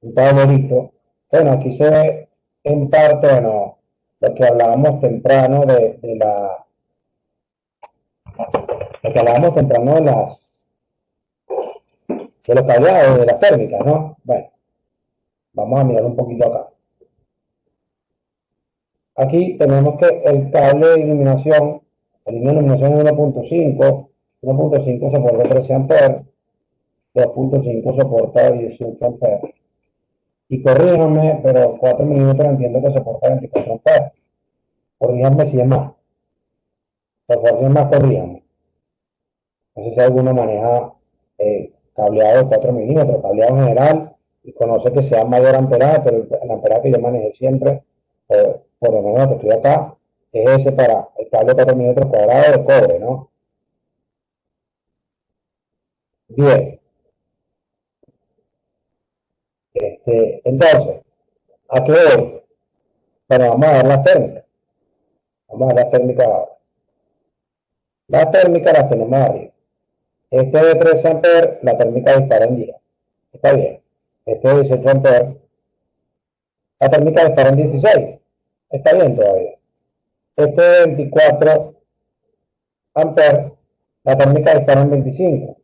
un tablerito. Bueno, aquí se ve en parte, bueno, lo que hablábamos temprano lo que hablábamos temprano de los cableados, de las térmicas, ¿no? Bueno, vamos a mirar un poquito acá. Aquí tenemos que el cable de iluminación, la línea de iluminación es 1.5 soporta 13 amperes, 2.5 soporta 18 amperes. Y corríjanme, pero 4 milímetros entiendo que soporta 24 amperes. Corríjanme si es más. Por favor, si es más, corríjanme. No sé si alguno maneja cableado de 4 milímetros, cableado en general, y conoce que sea mayor amperaje, pero el amperaje que yo manejé siempre, por lo menos que estoy acá, es ese para el cable de 4 milímetros cuadrados de cobre, ¿no? Bien. Entonces, ¿a qué voy? Bueno, vamos a ver las térmicas. Vamos a ver las térmicas ahora. Las térmicas las tenemos arriba. Este de 13 amperes, la térmica dispara en 10. Está bien. Este de 18 amperes, la térmica dispara en 16. Está bien todavía. Este de 24 amperes, la térmica dispara en 25.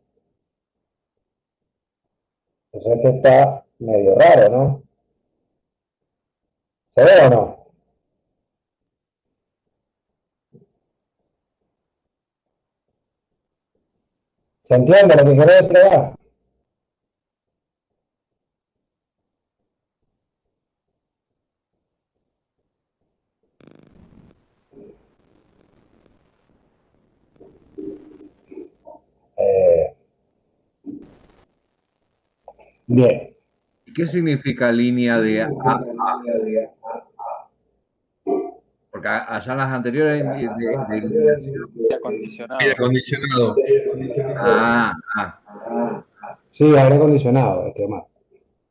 Entonces este está medio raro, ¿no? ¿Se ve o no? ¿Se entiende lo que quiero decir acá? Bien. ¿Qué significa línea de A? Porque allá en las anteriores de iluminación. Acondicionado. Aire acondicionado. Sí, aire acondicionado, es que más.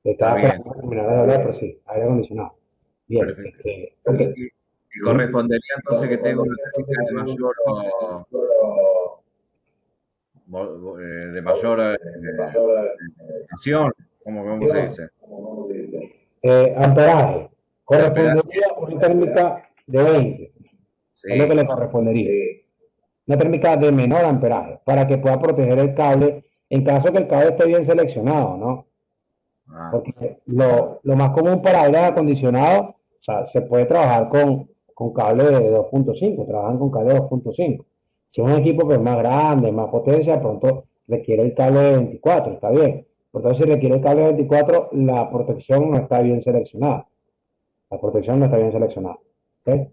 Estaba Está bien. esperando terminar de hablar, pero sí, aire acondicionado. Bien. Perfecto. Okay. Y correspondería entonces que tengo una térmica de mayor acción, ¿cómo se dice? Amperaje. Correspondería a una térmica de 20. Sí. Es lo que le correspondería. Una térmica de menor amperaje, para que pueda proteger el cable en caso que el cable esté bien seleccionado, ¿no? Porque lo más común para aire acondicionado, o sea, se puede trabajar con cable de 2.5, trabajan con cable de 2.5. Si es un equipo pues, más grande, más potencia, pronto requiere el cable de 24, está bien. Entonces, si requiere el cable de 24, la protección no está bien seleccionada. La protección no está bien seleccionada. ¿Okay?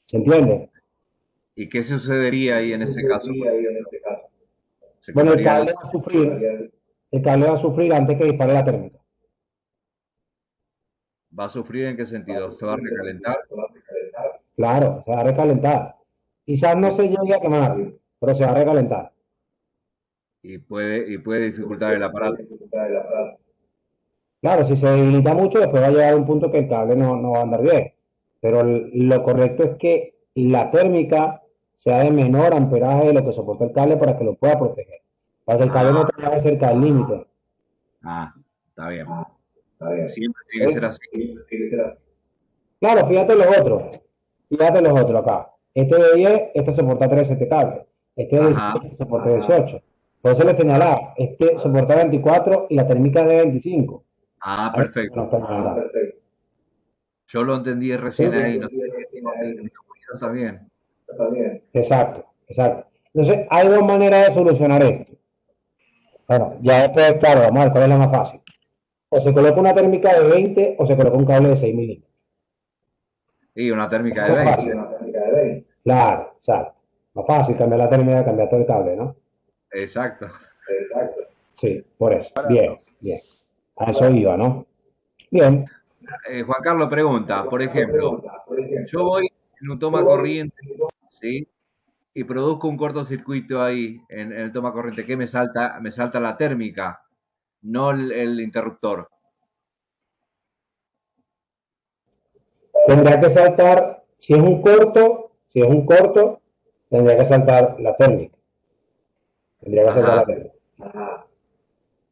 ¿Se entiende? ¿Y qué sucedería ahí en ese caso? Bueno, el cable va a sufrir antes que dispare la térmica. ¿Va a sufrir en qué sentido? ¿Se va a recalentar? Claro, se va a recalentar. Quizás no se llegue a quemar, pero se va a recalentar. Y puede dificultar el aparato. Claro, si se debilita mucho, después va a llegar a un punto que el cable no va a andar bien. Pero lo correcto es que la térmica sea de menor amperaje de lo que soporta el cable para que lo pueda proteger. Para que el cable no te vaya cerca del límite. Está bien. Siempre tiene que ser así. Claro, fíjate los otros. Fíjate los otros acá. Este de 10, este soporta 13 este cable. Este de 16 soporta 18. Por eso le señalaba, este soporta 24 y la térmica es de 25. Perfecto. Yo lo entendí recién ahí, no sé si mis compañeros también. Exacto. Entonces, hay dos maneras de solucionar esto. Bueno, ya después, claro, vamos a ver cuál es la más fácil. O se coloca una térmica de 20 o se coloca un cable de 6 milímetros. Y una térmica de 20. Claro, exacto. Más fácil cambiar la térmica que cambiar todo el cable, ¿no? Exacto. Sí, por eso. Bien. A eso iba, ¿no? Bien. Juan Carlos pregunta, por ejemplo, yo voy en un toma corriente, ¿sí? Y produzco un cortocircuito ahí en el toma corriente. ¿Qué me salta? Me salta la térmica, no el interruptor. Tendría que saltar, si es un corto, tendría que saltar la térmica.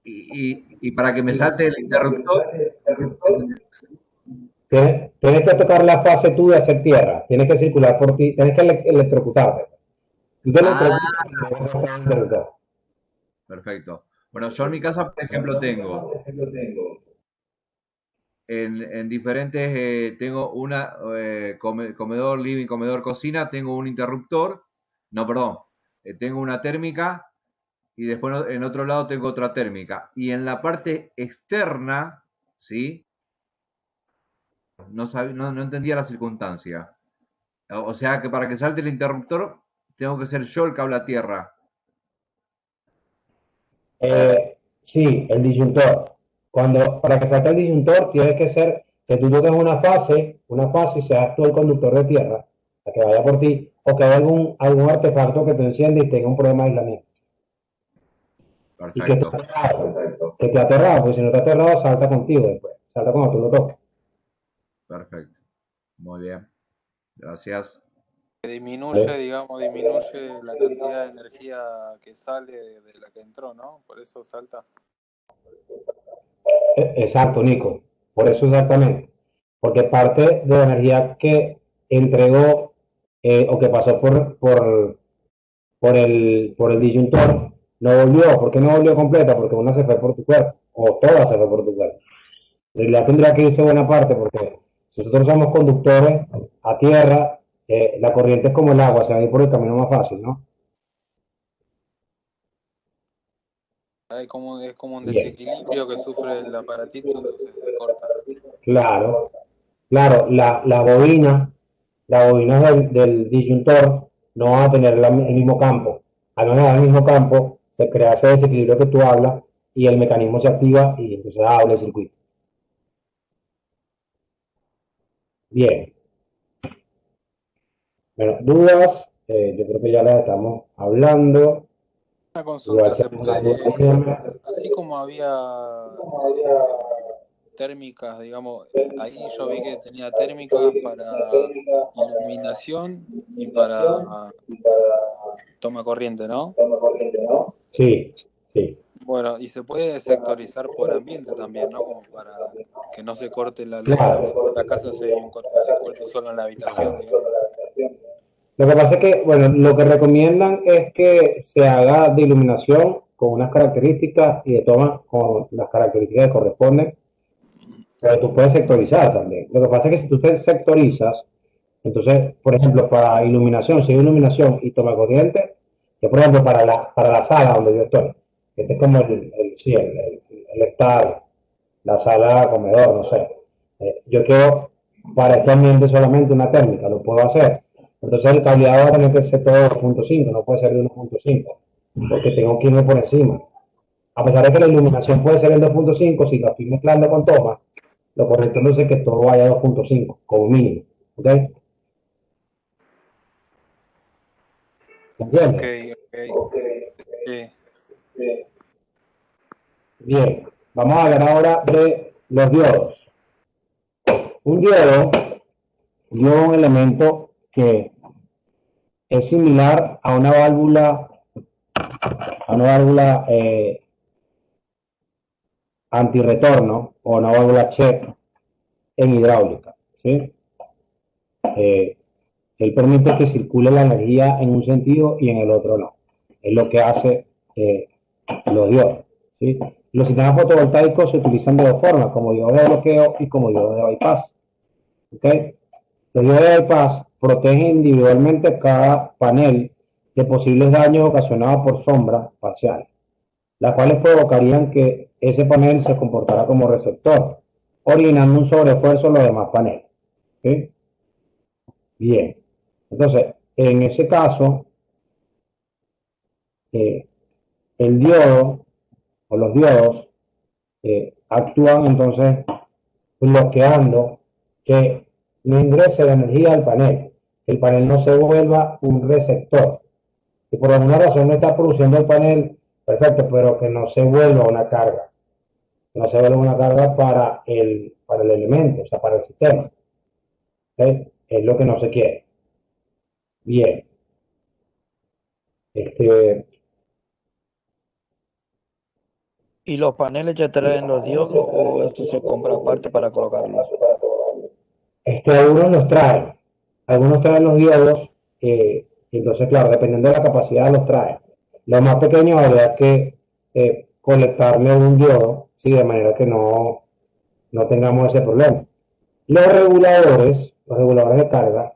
Y para que me salte el interruptor, tienes que tocar la fase tú de hacer tierra, tienes que circular por ti, tienes que electrocutarte. Perfecto. Bueno, yo en mi casa, por ejemplo, tengo en diferentes, tengo una comedor, living, comedor, cocina, tengo un interruptor, tengo una térmica y después en otro lado tengo otra térmica. Y en la parte externa, ¿sí? No entendía la circunstancia. O sea que para que salte el interruptor, tengo que ser yo el cable a tierra. Sí, el disyuntor. Para que salte el disyuntor, tiene que ser que tú toques una fase y seas tú el conductor de tierra, para que vaya por ti, o que haya algún artefacto que te encienda y tenga un problema de aislamiento. Perfecto. Y que te ha aterrado, porque si no te ha aterrado, salta contigo después. Salta cuando tú lo toques. Perfecto. Muy bien. Gracias. Disminuye la cantidad de energía que sale de la que entró, ¿no? Por eso salta. Exacto, Nico. Por eso exactamente. Porque parte de la energía que entregó o que pasó por el disyuntor no volvió. ¿Por qué no volvió completa? Porque una se fue por tu cuerpo, o toda se fue por tu cuerpo. En realidad tendría que irse buena parte, porque si nosotros somos conductores a tierra, la corriente es como el agua, se va a ir por el camino más fácil, ¿no? Es como un desequilibrio que sufre el aparatito, entonces se corta. Claro, las bobinas del disyuntor no van a tener el mismo campo. Al no tener el mismo campo, se crea ese desequilibrio que tú hablas y el mecanismo se activa y entonces abre el circuito. Bien. Bueno, dudas, yo creo que ya las estamos hablando. Una consulta, así como había térmicas, digamos, ahí yo vi que tenía térmicas para iluminación y para toma corriente, ¿no? Sí. Bueno, y se puede sectorizar por ambiente también, ¿no? Como para que no se corte la luz. Claro. La casa se corte solo en la habitación, digamos. Lo que pasa es que, bueno, lo que recomiendan es que se haga de iluminación con unas características y de toma con las características que corresponden, pero tú puedes sectorizar también. Lo que pasa es que si tú te sectorizas, entonces, por ejemplo, para iluminación, si hay iluminación y toma corriente, que por ejemplo para la sala donde yo estoy, este es como el estar, la sala comedor, no sé. Yo quiero para este ambiente solamente una térmica, lo puedo hacer. Entonces el cableado va a tener que ser todo 2.5, no puede ser de 1.5, porque tengo que irme por encima. A pesar de que la iluminación puede ser el 2.5, si lo estoy mezclando con toma, Lo correcto entonces es que todo vaya a 2.5 como mínimo. ¿Ok? ¿Entiendes? Ok. Sí. Bien, vamos a hablar ahora de los diodos. Un diodo es un elemento que es similar a una válvula antirretorno o una válvula check en hidráulica, ¿sí? Él permite que circule la energía en un sentido y en el otro no. Es lo que hace los diodos, ¿sí? Los sistemas fotovoltaicos se utilizan de dos formas, como diodos de bloqueo y como diodos de bypass. ¿Okay? Los diodos de bypass protegen individualmente cada panel de posibles daños ocasionados por sombras parciales, las cuales provocarían que ese panel se comportara como receptor, originando un sobreesfuerzo en los demás paneles. ¿Okay? Bien, entonces, en ese caso, el diodo o los diodos actúan entonces bloqueando que no ingrese la energía al panel, que el panel no se vuelva un receptor. Si por alguna razón no está produciendo el panel, perfecto, pero que no se vuelva una carga, no se vuelva una carga para el elemento, o sea, para el sistema. ¿Okay? Es lo que no se quiere. Bien. ¿Y los paneles ya traen los diodos o esto se compra aparte para colocarlos? Algunos traen los diodos, entonces, claro, dependiendo de la capacidad los traen. Los más pequeños habría que conectarle un diodo, ¿sí? De manera que no tengamos ese problema. Los reguladores de carga,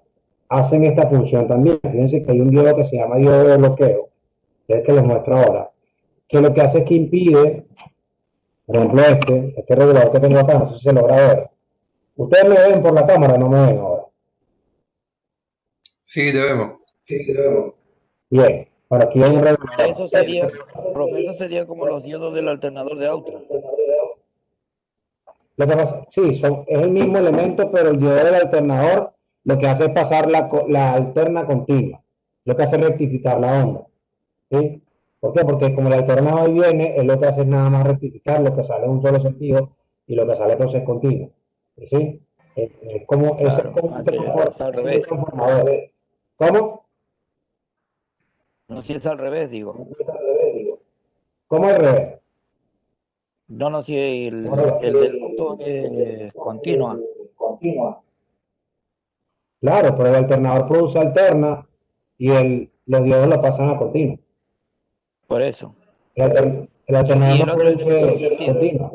hacen esta función también. Fíjense que hay un diodo que se llama diodo de bloqueo, que es el que les muestro ahora, que lo que hace es que impide, por ejemplo, este regulador que tengo acá, no sé si se logra ver. Ustedes me ven por la cámara, no me ven ahora. Sí, te vemos. Bien, por aquí hay un regulador. Eso sería como los diodos del alternador de auto. Lo que pasa, sí, es el mismo elemento, pero el diodo del alternador lo que hace es pasar la alterna continua. Lo que hace es rectificar la onda. ¿Sí? ¿Por qué? Porque como el alternador viene, es lo que hace es nada más rectificar lo que sale en un solo sentido y lo que sale entonces es continuo. ¿Sí? Es como, Claro, es como un al revés. transformador. ¿Cómo? No, si es al revés, digo. ¿Cómo al revés? No, si el del auto es continua. Claro, pero el alternador produce alterna y los diodos lo pasan a continuo. Por eso. El alternador no produce continua.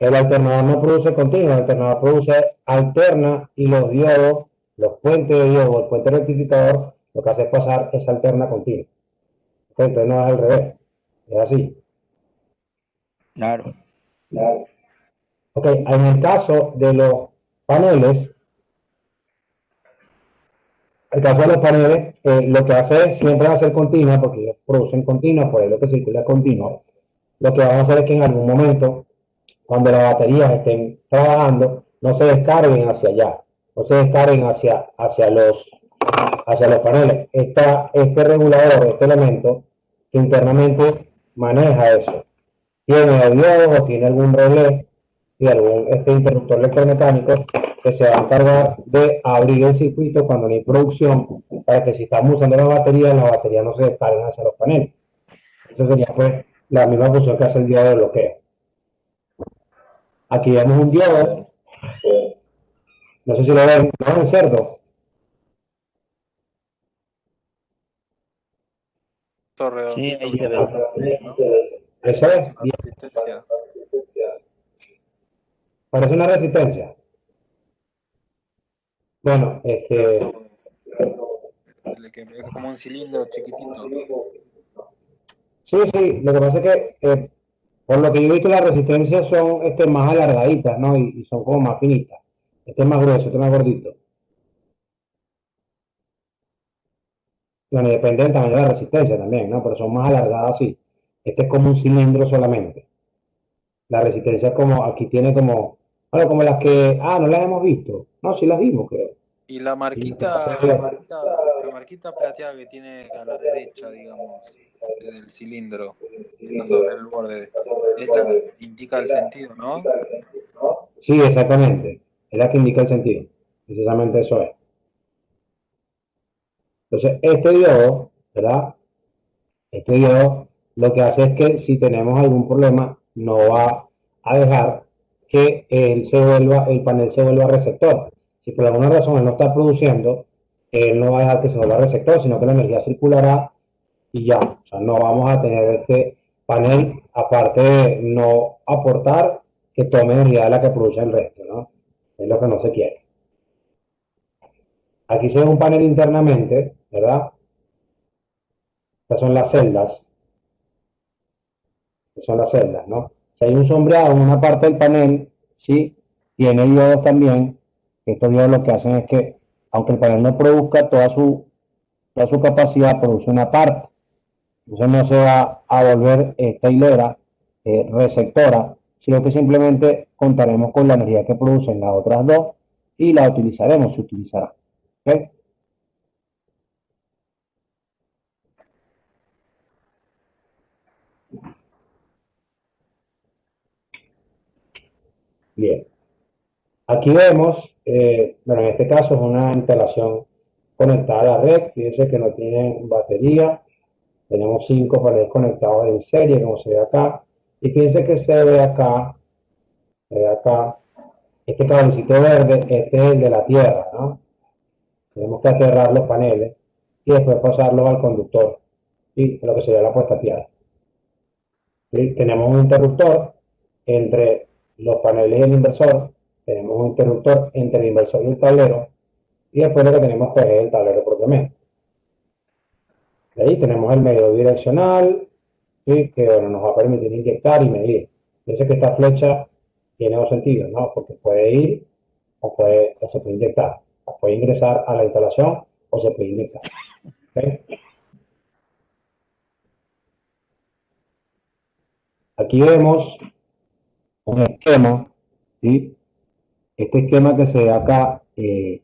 El alternador no produce continuo, el alternador produce alterna y los diodos, los puentes de diodo, el puente rectificador, lo que hace es pasar esa alterna continua. Entonces no es al revés, es así. Claro. Ok, en el caso de los paneles, lo que hace siempre va a ser continua, porque ellos producen continua, por ahí lo que circula es continuo. Lo que van a hacer es que en algún momento, cuando las baterías estén trabajando, no se descarguen hacia allá, no se descarguen hacia los paneles. Este regulador, este elemento, que internamente maneja eso. Tiene el diodo o tiene algún relé y algún interruptor electromecánico que se va a encargar de abrir el circuito cuando no hay producción, para que si estamos usando las baterías no se descarguen hacia los paneles. Eso sería pues la misma función que hace el diodo de bloqueo. Aquí vemos un diodo, no sé si lo ven, ¿no? ¿Es cierto? Sí, ahí se ve. Eso es. Resistencia. Parece una resistencia. Bueno, El que es como un cilindro chiquitito. Sí, lo que pasa es que por lo que yo he visto las resistencias son más alargaditas, ¿no? Y son como más finitas. Este es más grueso, este es más gordito. Bueno, y depende del tamaño de la resistencia también, ¿no? Pero son más alargadas así. Este es como un cilindro solamente. La resistencia como, aquí tiene como, bueno, como las que, no las hemos visto. No, sí las vimos, creo. Y la Y lo que pasa marquita, es la que, marquita, la marquita plateada que tiene a la derecha, digamos, del cilindro, que está sobre el borde, esta indica el sentido, ¿no? sí, exactamente. Es la que indica el sentido. Precisamente eso es. Entonces, este diodo, ¿verdad? Este diodo lo que hace es que si tenemos algún problema, no va a dejar que el panel se vuelva receptor. Si por alguna razón él no está produciendo, él no va a dejar que se vuelva receptor, sino que la energía circulará y ya. O sea, no vamos a tener este panel, aparte de no aportar, que tome energía de la que produce el resto, ¿no? Es lo que no se quiere. Aquí se ve un panel internamente, ¿verdad? Estas son las celdas, que son las celdas, ¿no? Si hay un sombreado en una parte del panel, ¿sí? Tiene diodos también. Estos diodos lo que hacen es que, aunque el panel no produzca toda su capacidad, produce una parte. Entonces no se va a volver esta hilera receptora, sino que simplemente contaremos con la energía que producen las otras dos y la utilizaremos, se utilizará. ¿Ok? Bien. Aquí vemos, bueno, en este caso es una instalación conectada a la red. Fíjense que no tiene batería. Tenemos 5 paneles conectados en serie, como se ve acá. Y fíjense que se ve acá, este cablecito verde, este es el de la tierra, ¿no? Tenemos que aterrar los paneles y después pasarlos al conductor, y lo que sería la puesta a tierra. ¿Sí? Tenemos un interruptor entre los paneles y el inversor, tenemos un interruptor entre el inversor y el tablero, y después lo que tenemos pues, es el tablero propiamente. De ahí tenemos el medidor direccional, ¿sí? Que bueno, nos va a permitir inyectar y medir. Dice que esta flecha tiene dos sentidos, ¿no? Porque puede ir o se puede inyectar. O puede ingresar a la instalación o se puede inyectar. ¿Okay? Aquí vemos un esquema, ¿sí? Este esquema que se ve acá, este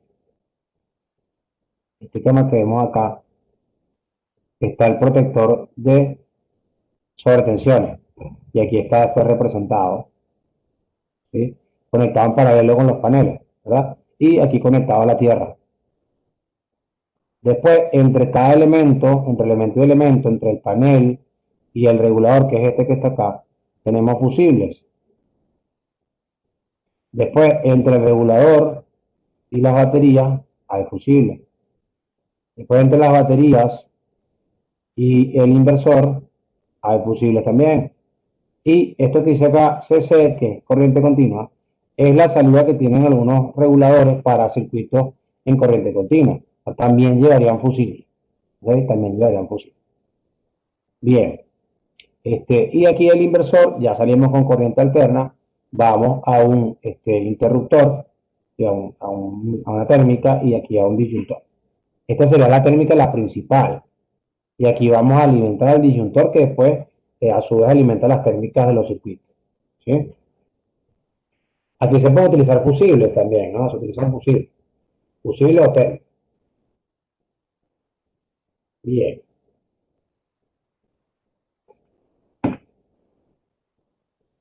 esquema que vemos acá, está el protector de sobretensiones. Y aquí está después representado, ¿sí? Conectado en paralelo con los paneles, ¿verdad? Y aquí conectado a la tierra. Después, entre cada elemento, entre elemento y elemento, entre el panel y el regulador, que es este que está acá, tenemos fusibles. Después, entre el regulador y las baterías, hay fusibles. Después, entre las baterías y el inversor, hay fusibles también. Y esto que dice acá, CC, que es corriente continua, es la salida que tienen algunos reguladores para circuitos en corriente continua. También llevarían fusibles. ¿Okay? También llevarían fusibles. Bien. Y aquí el inversor, ya salimos con corriente alterna, vamos a un interruptor, y a una térmica y aquí a un disyuntor. Esta sería la térmica, la principal. Y aquí vamos a alimentar el disyuntor que después a su vez alimenta las térmicas de los circuitos. ¿Sí? Aquí se pueden utilizar fusibles también, ¿no? Se utilizan fusibles. Fusibles o térmicos. Bien.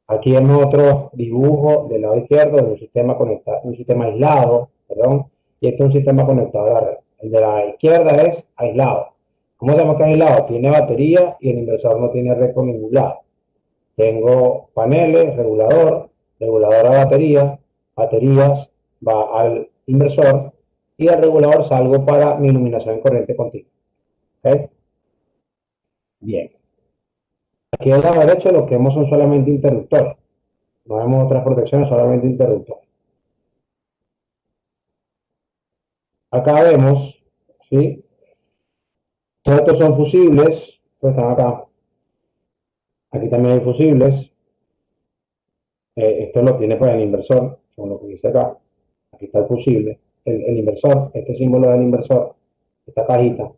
Aquí vemos otro dibujo del lado izquierdo de un sistema conectado, un sistema aislado, perdón, y este es un sistema conectado a la red. El de la izquierda es aislado. ¿Cómo sabemos que es aislado? Tiene batería y el inversor no tiene red por ningún lado. Tengo paneles, regulador a batería, baterías, va al inversor y al regulador salgo para mi iluminación en corriente continua. ¿Okay? Bien. Aquí al lado derecho lo que vemos son solamente interruptores. No vemos otras protecciones, solamente interruptores. Acá vemos, ¿sí? Todos estos son fusibles, pues están acá. Aquí también hay fusibles. Esto lo tiene pues el inversor, según lo que dice acá. Aquí está el fusible. El inversor, este símbolo del inversor, esta cajita,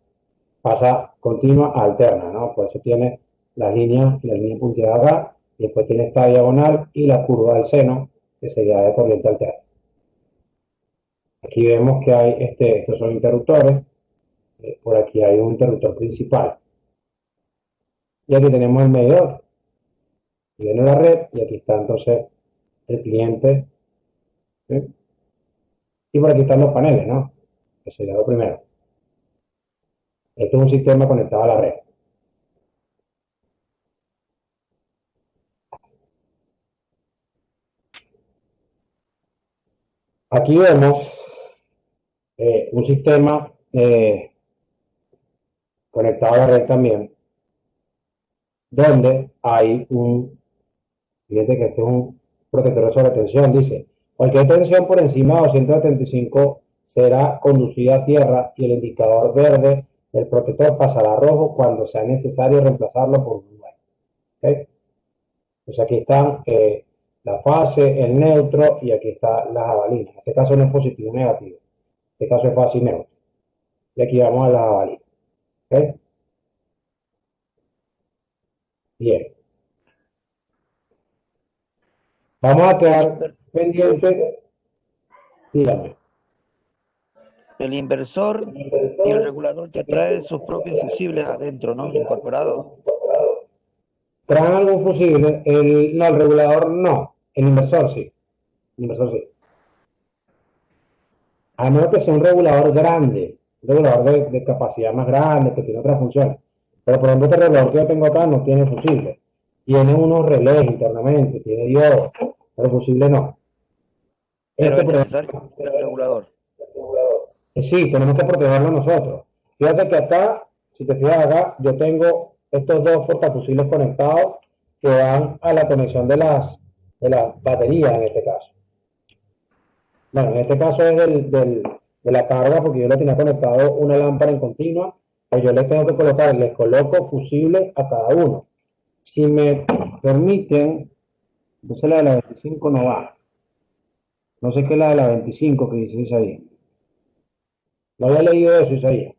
pasa continua a alterna, ¿no? Por eso tiene las líneas punteadas acá y después tiene esta diagonal y la curva del seno, que sería de corriente alterna. Aquí vemos que hay, estos son interruptores, por aquí hay un interruptor principal. Y aquí tenemos el medidor, y viene la red, y aquí está entonces el cliente, ¿sí? Y por aquí están los paneles, ¿no? Que sería lo primero. Este es un sistema conectado a la red. Aquí vemos un sistema conectado a la red también, donde hay fíjate que este es un protector de sobretensión, dice, cualquier tensión por encima de 275 será conducida a tierra y el indicador verde del protector pasará a rojo cuando sea necesario reemplazarlo por un nuevo. ¿Okay? Pues aquí están la fase, el neutro y aquí está la jabalina. En este caso no es positivo ni negativo. En este caso es fase y neutro. Y aquí vamos a la jabalina. ¿Okay? Bien. Vamos a quedar pendientes. Dígame. El inversor y el regulador ya traen sus propios fusibles adentro, ¿no? Incorporados. ¿Traen algún fusible? No, el regulador no. El inversor sí. El inversor sí. A menos que sea un regulador grande, un regulador de capacidad más grande, que tiene otras funciones. Pero por ejemplo, este regulador que yo tengo acá no tiene fusible. Tiene unos relés internamente, tiene diodos, pero fusible no. Pero Este, es necesario el regulador. sí, tenemos que protegerlo nosotros. Fíjate que acá, si te fijas acá, yo tengo estos dos portafusibles conectados que van a la conexión de las baterías en este caso. Bueno, en este caso es de la carga porque yo le tenía conectado una lámpara en continua, pero yo les tengo que colocar, les coloco fusible a cada uno. Si me permiten, entonces la de la 25 no va. No sé qué es la de la 25 que dice Isaías. No había leído eso, Isaías.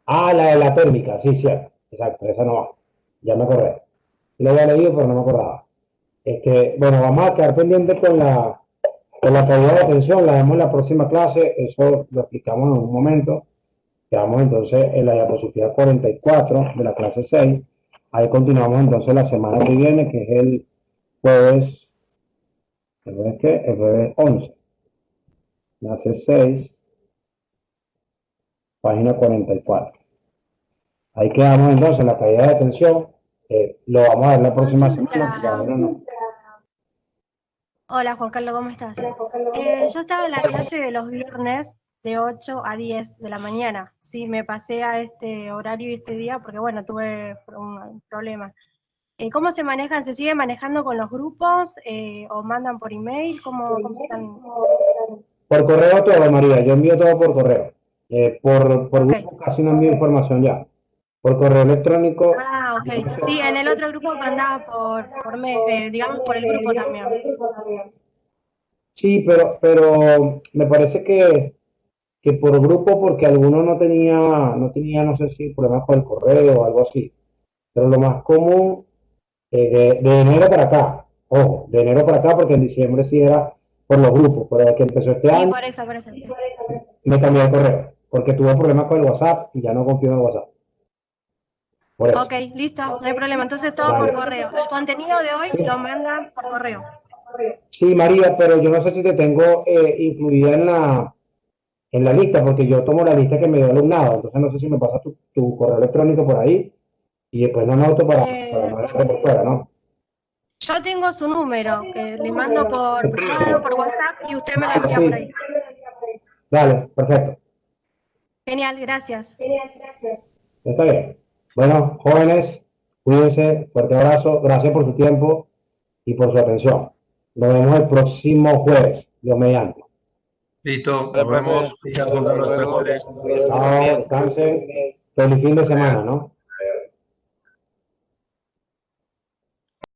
Ah, la de la térmica, sí, cierto. Exacto, esa no va. Ya me acordé. Sí la había leído, pero no me acordaba. Bueno, vamos a quedar pendientes con la caída de tensión, la vemos en la próxima clase, eso lo explicamos en un momento. Quedamos entonces en la diapositiva 44 de la clase 6. Ahí continuamos entonces la semana que viene, que es el jueves, ¿el jueves qué? El jueves 11. Clase 6, página 44. Ahí quedamos entonces en la caída de tensión. Lo vamos a ver la próxima semana. Ya, no. Hola Juan Carlos, ¿cómo estás? Yo estaba en la clase de los viernes de 8 a 10 de la mañana. Sí, me pasé a este horario y este día porque, bueno, tuve un problema. ¿Cómo se manejan? ¿Se sigue manejando con los grupos o mandan por email? ¿Cómo están? Por correo todo, María. Yo envío todo por correo. Por Okay. grupo casi no envío información ya. Por correo electrónico. Ah, ok. Sí, en el otro grupo mandaba digamos por el grupo también. Sí, pero me parece que por grupo, porque alguno no tenía, no sé si problemas con el correo o algo así. Pero lo más común, de enero para acá, ojo, de enero para acá, porque en diciembre sí era por los grupos, pero desde que empezó este Sí, año, por eso, sí. me cambié el correo, porque tuve problemas con el WhatsApp y ya no confío en el WhatsApp. Por eso. Ok, listo, no hay problema. Entonces todo por correo. El contenido de hoy lo mandan por correo. Sí, María, pero yo no sé si te tengo incluida en la lista, porque yo tomo la lista que me dio el alumnado, entonces no sé si me pasas tu correo electrónico por ahí y después no anoto para no dejarte por fuera, ¿no? Yo tengo su número, que le mando por privado, por WhatsApp, y usted me lo envía por ahí. Dale, perfecto. Genial, gracias. Está bien. Bueno, jóvenes, cuídense, fuerte abrazo, gracias por su tiempo y por su atención. Nos vemos el próximo jueves, Dios mediante. Listo, nos vemos. Chao, Juan Carlos, hasta el jueves. Chao, descansen. Feliz fin de semana, ¿no?